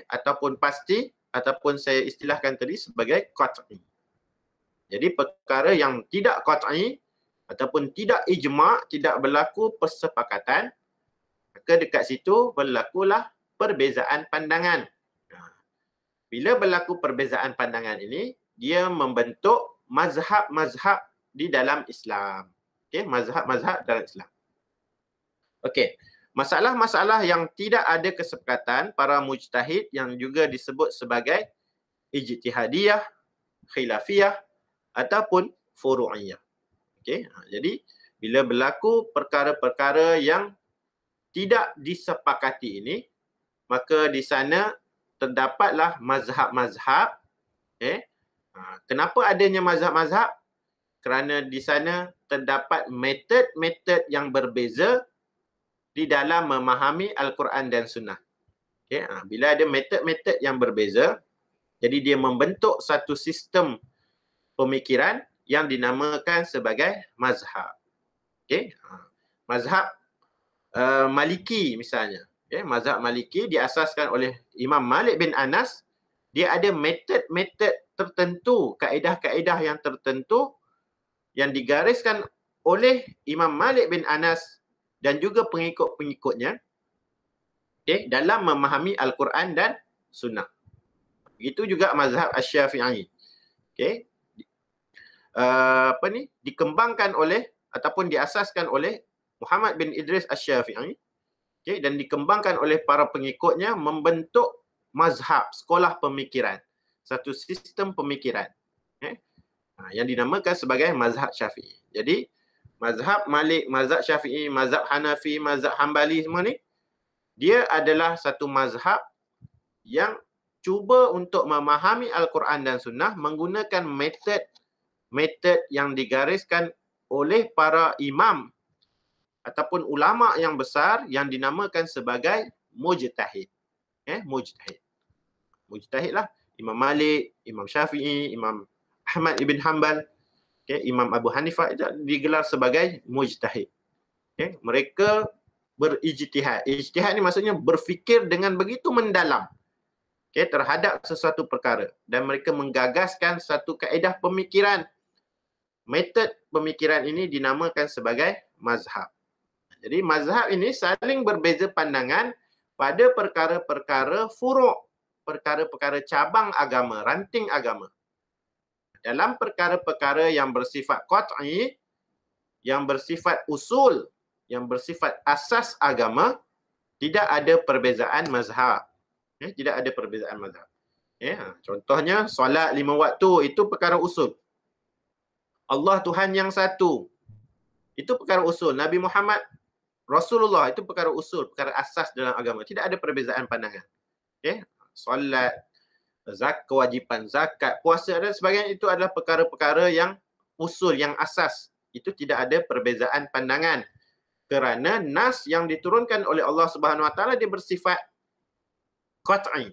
ataupun pasti, ataupun saya istilahkan tadi sebagai qat'i. Jadi perkara yang tidak qat'i ataupun tidak ijma', tidak berlaku persepakatan, maka dekat situ berlakulah perbezaan pandangan. Bila berlaku perbezaan pandangan ini, dia membentuk mazhab-mazhab di dalam Islam. Mazhab-mazhab dalam Islam. Masalah-masalah yang tidak ada kesepakatan para mujtahid yang juga disebut sebagai ijtihadiyah, khilafiyah ataupun furu'iyah. Okey, jadi bila berlaku perkara-perkara yang tidak disepakati ini, maka di sana terdapatlah mazhab-mazhab. Kenapa adanya mazhab-mazhab? Kerana di sana terdapat metod-metod yang berbeza di dalam memahami Al-Quran dan Sunnah. Bila ada metod-metod yang berbeza, jadi dia membentuk satu sistem pemikiran yang dinamakan sebagai mazhab. Mazhab Maliki misalnya. Mazhab Maliki diasaskan oleh Imam Malik bin Anas. Dia ada metod-metod tertentu, kaedah-kaedah yang tertentu yang digariskan oleh Imam Malik bin Anas dan juga pengikut-pengikutnya dalam memahami Al-Quran dan Sunnah. Begitu juga mazhab Asy-Syafi'i. Dikembangkan oleh ataupun diasaskan oleh Muhammad bin Idris Asy-Syafi'i, dan dikembangkan oleh para pengikutnya membentuk mazhab, sekolah pemikiran, satu sistem pemikiran yang dinamakan sebagai mazhab Syafi'i. Jadi mazhab Malik, mazhab Syafi'i, mazhab Hanafi, mazhab Hambali semua ni, dia adalah satu mazhab yang cuba untuk memahami Al-Quran dan Sunnah menggunakan metod yang digariskan oleh para imam ataupun ulama yang besar yang dinamakan sebagai mujtahid. Mujtahid lah. Imam Malik, Imam Syafi'i, Imam Ahmad ibn Hanbal, Imam Abu Hanifah itu digelar sebagai mujtahid. Mereka berijtihad. Ijtihad ni maksudnya berfikir dengan begitu mendalam terhadap sesuatu perkara, dan mereka menggagaskan satu kaedah pemikiran. Metod pemikiran ini dinamakan sebagai mazhab. Jadi mazhab ini saling berbeza pandangan pada perkara-perkara furu', perkara-perkara cabang agama, ranting agama. Dalam perkara-perkara yang bersifat qat'i, yang bersifat usul, yang bersifat asas agama, tidak ada perbezaan mazhab. Tidak ada perbezaan mazhab. Contohnya, solat 5 waktu, itu perkara usul. Allah Tuhan yang satu, itu perkara usul. Nabi Muhammad Rasulullah, itu perkara usul, perkara asas dalam agama. Tidak ada perbezaan pandangan. Solat, kewajipan zakat, puasa dan sebagainya, itu adalah perkara-perkara yang usul, yang asas. Itu tidak ada perbezaan pandangan. Kerana nas yang diturunkan oleh Allah Subhanahu Wa Taala dia bersifat qat'i.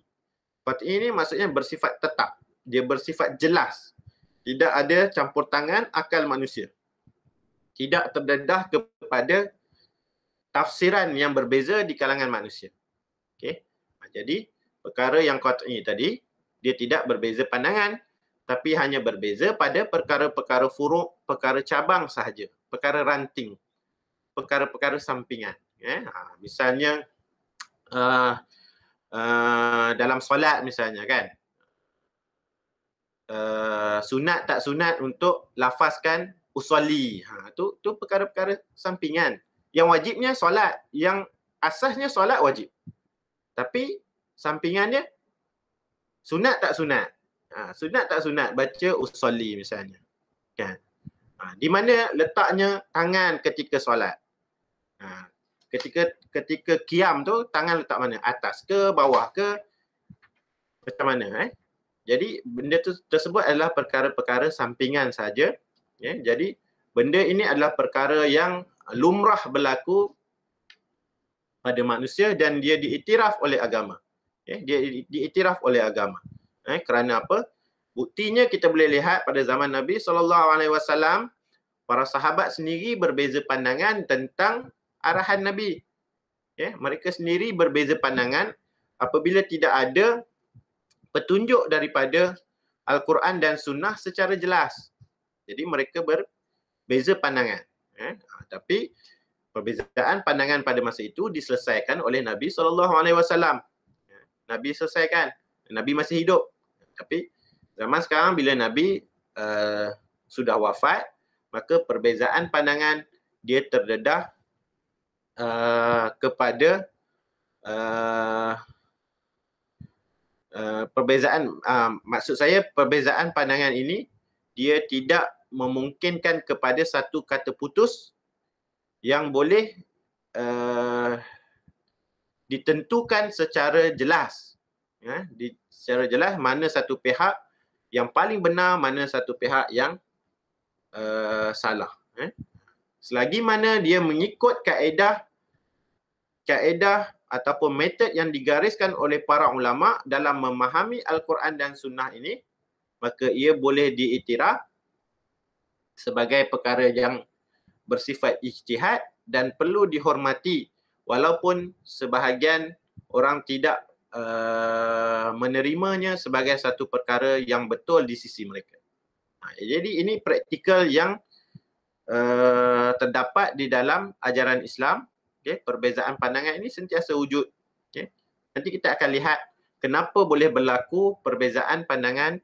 Qat'i ini maksudnya bersifat tetap. Dia bersifat jelas. Tidak ada campur tangan akal manusia. Tidak terdedah kepada tafsiran yang berbeza di kalangan manusia. Jadi perkara yang qat'i tadi, dia tidak berbeza pandangan, tapi hanya berbeza pada perkara-perkara furu', perkara cabang sahaja, perkara ranting, perkara-perkara sampingan. Misalnya dalam solat misalnya kan, sunat tak sunat untuk lafazkan usolli, tu perkara-perkara sampingan. Yang wajibnya solat, yang asasnya solat wajib, tapi sampingannya sunat tak sunat. Sunat tak sunat baca usolli misalnya, kan? Di mana letaknya tangan ketika solat? Ketika qiyam tu tangan letak mana? Atas ke, bawah ke, macam mana? Jadi benda tu tersebut adalah perkara-perkara sampingan saja. Jadi benda ini adalah perkara yang lumrah berlaku pada manusia dan dia diiktiraf oleh agama. Dia diiktiraf oleh agama. Kerana apa? Buktinya kita boleh lihat pada zaman Nabi SAW, para sahabat sendiri berbeza pandangan tentang arahan Nabi. Mereka sendiri berbeza pandangan apabila tidak ada petunjuk daripada Al-Quran dan Sunnah secara jelas. Jadi mereka berbeza pandangan. Tapi perbezaan pandangan pada masa itu diselesaikan oleh Nabi SAW. Nabi selesaikan. Nabi masih hidup. Tapi zaman sekarang bila Nabi sudah wafat, maka perbezaan pandangan dia terdedah kepada perbezaan, maksud saya perbezaan pandangan ini dia tidak memungkinkan kepada satu kata putus yang boleh ditentukan secara jelas, secara jelas mana satu pihak yang paling benar, mana satu pihak yang salah. Selagi mana dia mengikut kaedah ataupun metod yang digariskan oleh para ulama dalam memahami Al-Quran dan Sunnah ini, maka ia boleh diiktiraf sebagai perkara yang bersifat ijtihad dan perlu dihormati, walaupun sebahagian orang tidak menerimanya sebagai satu perkara yang betul di sisi mereka. Jadi ini praktikal yang terdapat di dalam ajaran Islam. Perbezaan pandangan ini sentiasa wujud. Nanti kita akan lihat kenapa boleh berlaku perbezaan pandangan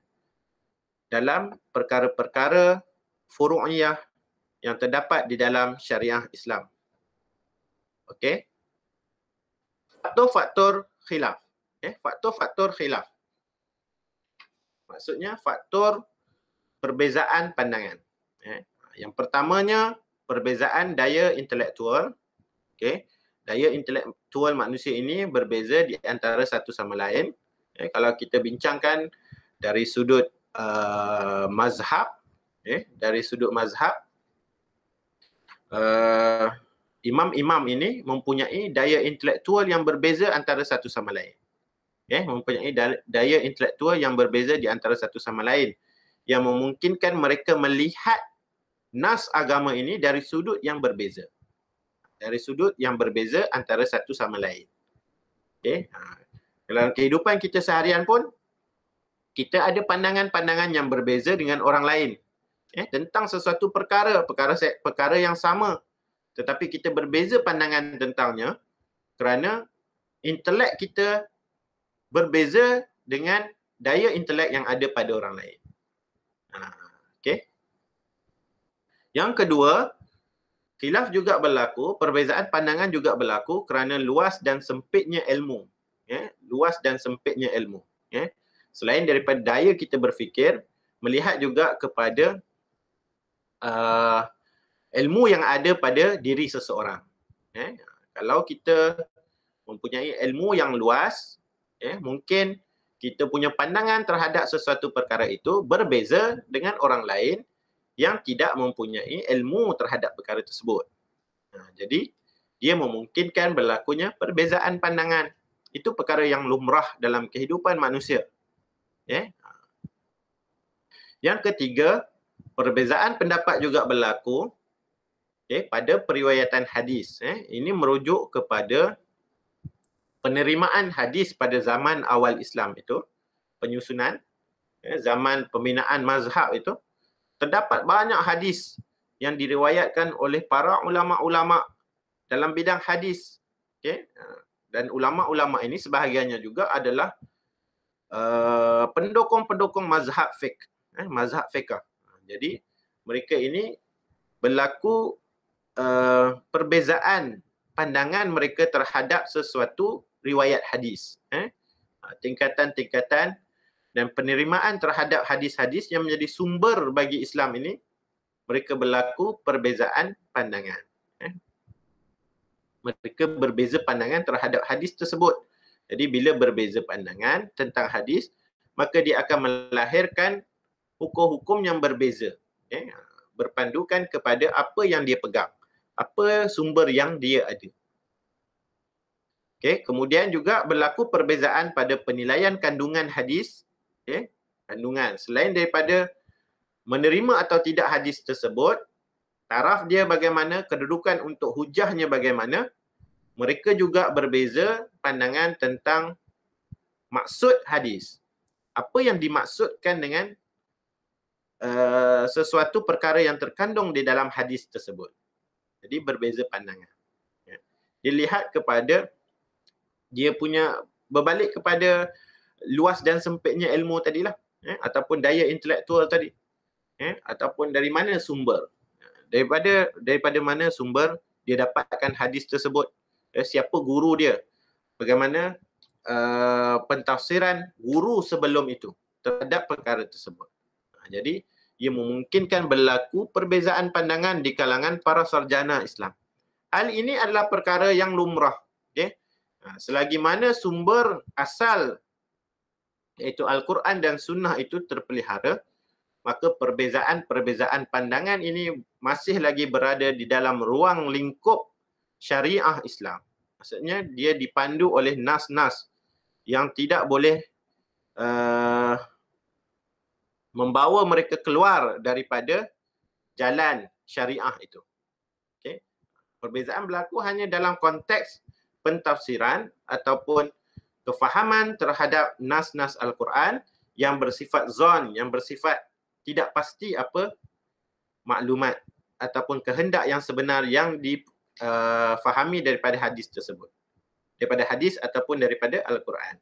dalam perkara-perkara furu'iyah yang terdapat di dalam syariah Islam. Okey. Faktor-faktor khilaf. Faktor-faktor khilaf. Maksudnya faktor perbezaan pandangan. Yang pertamanya perbezaan daya intelektual. Okay. Daya intelektual manusia ini berbeza di antara satu sama lain. Kalau kita bincangkan dari sudut mazhab, dari sudut mazhab, imam-imam ini mempunyai daya intelektual yang berbeza antara satu sama lain. Mempunyai daya intelektual yang berbeza di antara satu sama lain, yang memungkinkan mereka melihat nas agama ini dari sudut yang berbeza. Dari sudut yang berbeza antara satu sama lain. Dalam kehidupan kita seharian pun, kita ada pandangan-pandangan yang berbeza dengan orang lain. Tentang sesuatu perkara yang sama. Tetapi kita berbeza pandangan tentangnya kerana intelek kita berbeza dengan daya intelek yang ada pada orang lain. Yang kedua, khilaf juga berlaku, perbezaan pandangan juga berlaku kerana luas dan sempitnya ilmu. Luas dan sempitnya ilmu. Selain daripada daya kita berfikir, melihat juga kepada ilmu yang ada pada diri seseorang. Kalau kita mempunyai ilmu yang luas, mungkin kita punya pandangan terhadap sesuatu perkara itu berbeza dengan orang lain yang tidak mempunyai ilmu terhadap perkara tersebut. Jadi, dia memungkinkan berlakunya perbezaan pandangan. Itu perkara yang lumrah dalam kehidupan manusia. Yang ketiga, perbezaan pendapat juga berlaku pada periwayatan hadis. Ini merujuk kepada penerimaan hadis pada zaman awal Islam itu, penyusunan, zaman pembinaan mazhab itu, terdapat banyak hadis yang diriwayatkan oleh para ulama-ulama dalam bidang hadis. Dan ulama-ulama ini sebahagiannya juga adalah pendukung-pendukung mazhab fiqh, mazhab fiqh. Jadi mereka ini berlaku perbezaan pandangan mereka terhadap sesuatu riwayat hadis. Tingkatan-tingkatan dan penerimaan terhadap hadis-hadis yang menjadi sumber bagi Islam ini, mereka berlaku perbezaan pandangan. Mereka berbeza pandangan terhadap hadis tersebut. Jadi bila berbeza pandangan tentang hadis, maka dia akan melahirkan hukum-hukum yang berbeza. Berpandukan kepada apa yang dia pegang, apa sumber yang dia ada. Kemudian juga berlaku perbezaan pada penilaian kandungan hadis. Kandungan. Selain daripada menerima atau tidak hadis tersebut, taraf dia bagaimana, kedudukan untuk hujahnya bagaimana, mereka juga berbeza pandangan tentang maksud hadis. Apa yang dimaksudkan dengan sesuatu perkara yang terkandung di dalam hadis tersebut. Jadi berbeza pandangan. Dilihat kepada dia punya, berbalik kepada luas dan sempitnya ilmu tadilah, ataupun daya intelektual tadi, ataupun dari mana sumber, daripada mana sumber dia dapatkan hadis tersebut, siapa guru dia, bagaimana pentafsiran guru sebelum itu terhadap perkara tersebut. Jadi ia memungkinkan berlaku perbezaan pandangan di kalangan para sarjana Islam. Hal ini adalah perkara yang lumrah. Okay? Selagi mana sumber asal iaitu Al-Quran dan Sunnah itu terpelihara, maka perbezaan-perbezaan pandangan ini masih lagi berada di dalam ruang lingkup syariah Islam. Maksudnya dia dipandu oleh nas-nas yang tidak boleh membawa mereka keluar daripada jalan syariah itu. Okay. Perbezaan berlaku hanya dalam konteks pentafsiran ataupun kefahaman terhadap nas-nas Al-Quran yang bersifat zon, yang bersifat tidak pasti apa maklumat ataupun kehendak yang sebenar yang difahami daripada hadis tersebut. Daripada hadis ataupun daripada Al-Quran.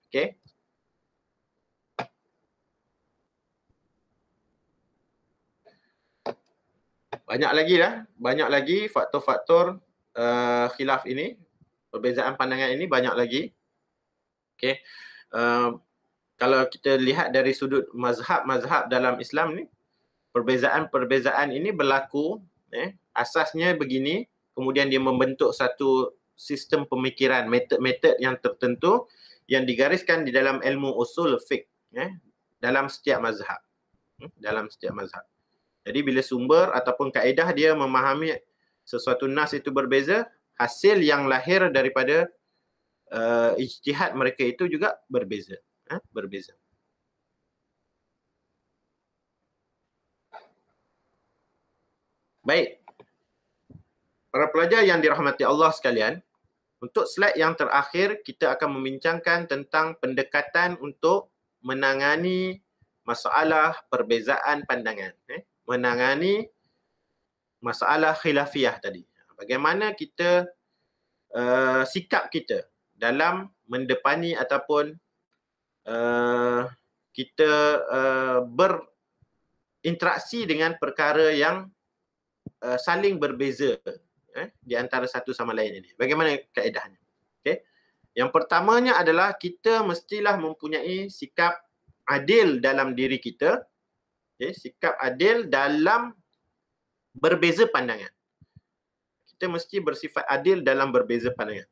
Okay. Banyak lagi faktor-faktor khilaf ini, perbezaan pandangan ini banyak lagi. Okay. Kalau kita lihat dari sudut mazhab dalam Islam ni, perbezaan-perbezaan ini berlaku, asasnya begini, kemudian dia membentuk satu sistem pemikiran, metod-metod yang tertentu yang digariskan di dalam ilmu usul fiqh, dalam setiap mazhab. Jadi bila sumber ataupun kaedah dia memahami sesuatu nas itu berbeza, hasil yang lahir daripada ijtihad mereka itu juga berbeza. Baik. Para pelajar yang dirahmati Allah sekalian, untuk slide yang terakhir kita akan membincangkan tentang pendekatan untuk menangani masalah perbezaan pandangan. Menangani masalah khilafiyah tadi. Bagaimana kita sikap kita dalam mendepani ataupun kita berinteraksi dengan perkara yang saling berbeza di antara satu sama lain ini. Bagaimana kaedahnya? Okay. Yang pertamanya adalah kita mestilah mempunyai sikap adil dalam diri kita. Okay. Sikap adil dalam berbeza pandangan. Kita mesti bersifat adil dalam berbeza pandangan.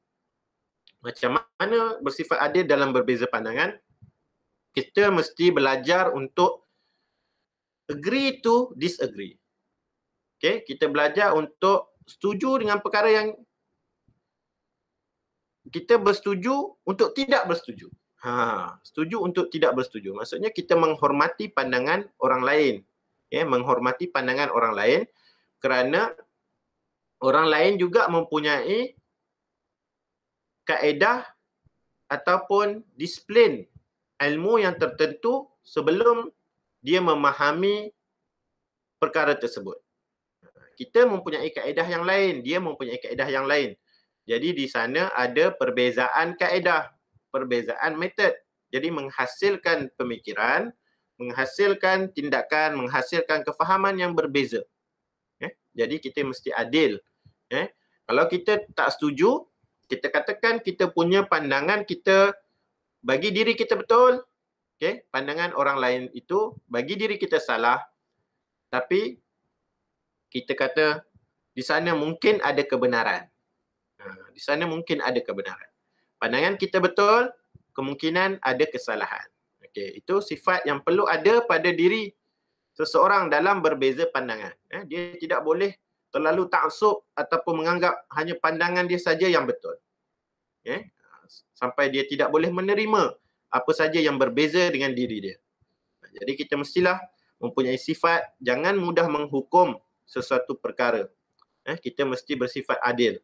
Macam mana bersifat adil dalam berbeza pandangan? Kita mesti belajar untuk agree to disagree. Okay, kita belajar untuk setuju dengan perkara yang kita bersetuju untuk tidak bersetuju. Setuju untuk tidak bersetuju. Maksudnya kita menghormati pandangan orang lain. Menghormati pandangan orang lain kerana orang lain juga mempunyai kaedah ataupun disiplin ilmu yang tertentu sebelum dia memahami perkara tersebut. Kita mempunyai kaedah yang lain, dia mempunyai kaedah yang lain. Jadi di sana ada perbezaan kaedah, perbezaan metod. Jadi menghasilkan pemikiran, menghasilkan tindakan, menghasilkan kefahaman yang berbeza. Jadi kita mesti adil. Kalau kita tak setuju, kita katakan kita punya pandangan kita bagi diri kita betul. Pandangan orang lain itu bagi diri kita salah. Tapi kita kata di sana mungkin ada kebenaran. Di sana mungkin ada kebenaran. Pandangan kita betul, kemungkinan ada kesalahan. Itu sifat yang perlu ada pada diri seseorang dalam berbeza pandangan. Dia tidak boleh terlalu taksub ataupun menganggap hanya pandangan dia saja yang betul. Sampai dia tidak boleh menerima apa saja yang berbeza dengan diri dia. Jadi kita mestilah mempunyai sifat jangan mudah menghukum sesuatu perkara. Kita mesti bersifat adil.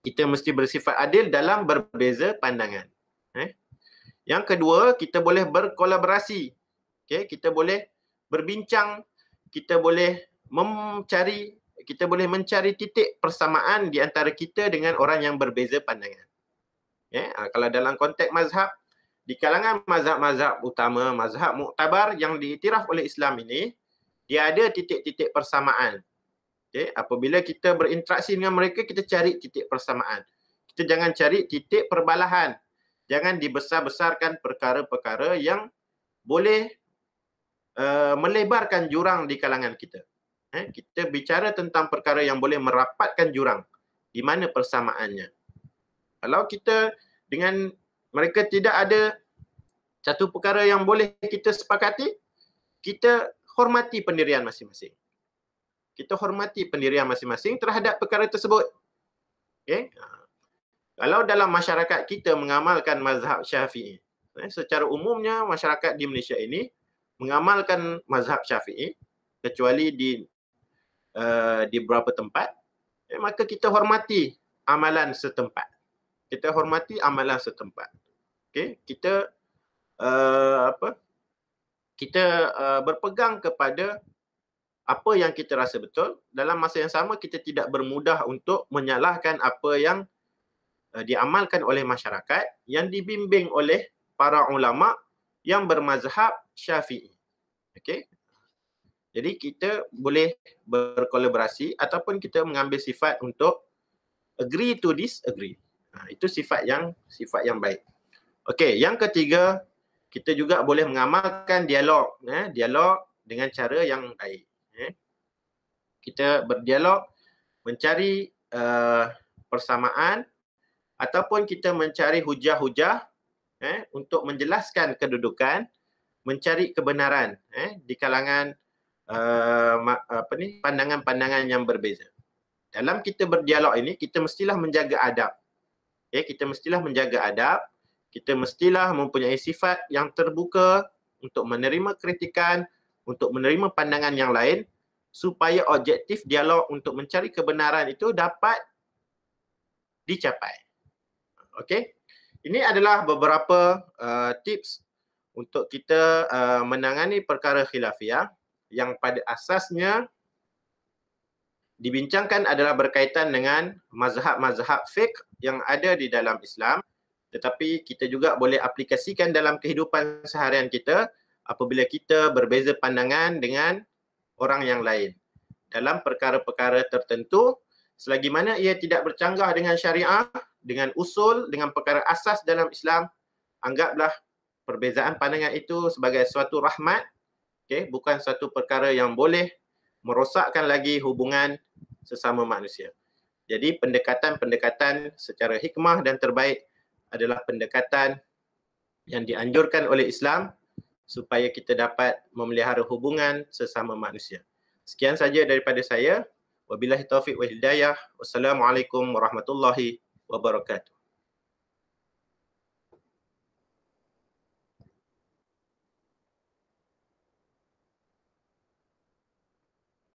Kita mesti bersifat adil dalam berbeza pandangan. Yang kedua, kita boleh berkolaborasi. Kita boleh berbincang, kita boleh mencari titik persamaan di antara kita dengan orang yang berbeza pandangan. Kalau dalam konteks mazhab, di kalangan mazhab-mazhab utama, mazhab muktabar yang diiktiraf oleh Islam ini, dia ada titik-titik persamaan. Okay? Apabila kita berinteraksi dengan mereka, kita cari titik persamaan. Kita jangan cari titik perbalahan. Jangan dibesar-besarkan perkara-perkara yang boleh melebarkan jurang di kalangan kita. Kita bicara tentang perkara yang boleh merapatkan jurang. Di mana persamaannya? Kalau kita dengan mereka tidak ada satu perkara yang boleh kita sepakati, kita hormati pendirian masing-masing. Kita hormati pendirian masing-masing terhadap perkara tersebut. Okay? Kalau dalam masyarakat kita mengamalkan mazhab Syafi'i, secara umumnya masyarakat di Malaysia ini mengamalkan mazhab Syafi'i, kecuali di beberapa tempat, maka kita hormati amalan setempat. Kita hormati amalan setempat. Okay? Kita berpegang kepada apa yang kita rasa betul. Dalam masa yang sama, kita tidak bermudah untuk menyalahkan apa yang diamalkan oleh masyarakat yang dibimbing oleh para ulama yang bermazhab Syafi'i. Okey. Jadi kita boleh berkolaborasi ataupun kita mengambil sifat untuk agree to disagree. Itu sifat yang baik. Okey, yang ketiga, kita juga boleh mengamalkan dialog, dialog dengan cara yang baik. Kita berdialog, mencari persamaan ataupun kita mencari hujah-hujah untuk menjelaskan kedudukan, mencari kebenaran di kalangan pandangan-pandangan yang berbeza. Dalam kita berdialog ini, kita mestilah menjaga adab. Kita mestilah menjaga adab, kita mestilah mempunyai sifat yang terbuka untuk menerima kritikan, untuk menerima pandangan yang lain, supaya objektif dialog untuk mencari kebenaran itu dapat dicapai. Okey? Ini adalah beberapa tips untuk kita menangani perkara khilafiyah yang pada asasnya dibincangkan adalah berkaitan dengan mazhab-mazhab fiqh yang ada di dalam Islam, tetapi kita juga boleh aplikasikan dalam kehidupan seharian kita apabila kita berbeza pandangan dengan orang yang lain dalam perkara-perkara tertentu, selagi mana ia tidak bercanggah dengan syariah, dengan usul, dengan perkara asas dalam Islam, anggaplah perbezaan pandangan itu sebagai suatu rahmat, bukan satu perkara yang boleh merosakkan lagi hubungan sesama manusia. Jadi pendekatan-pendekatan secara hikmah dan terbaik adalah pendekatan yang dianjurkan oleh Islam supaya kita dapat memelihara hubungan sesama manusia. Sekian saja daripada saya. Wabillahi taufiq wal hidayah. Wassalamualaikum warahmatullahi wabarakatuh.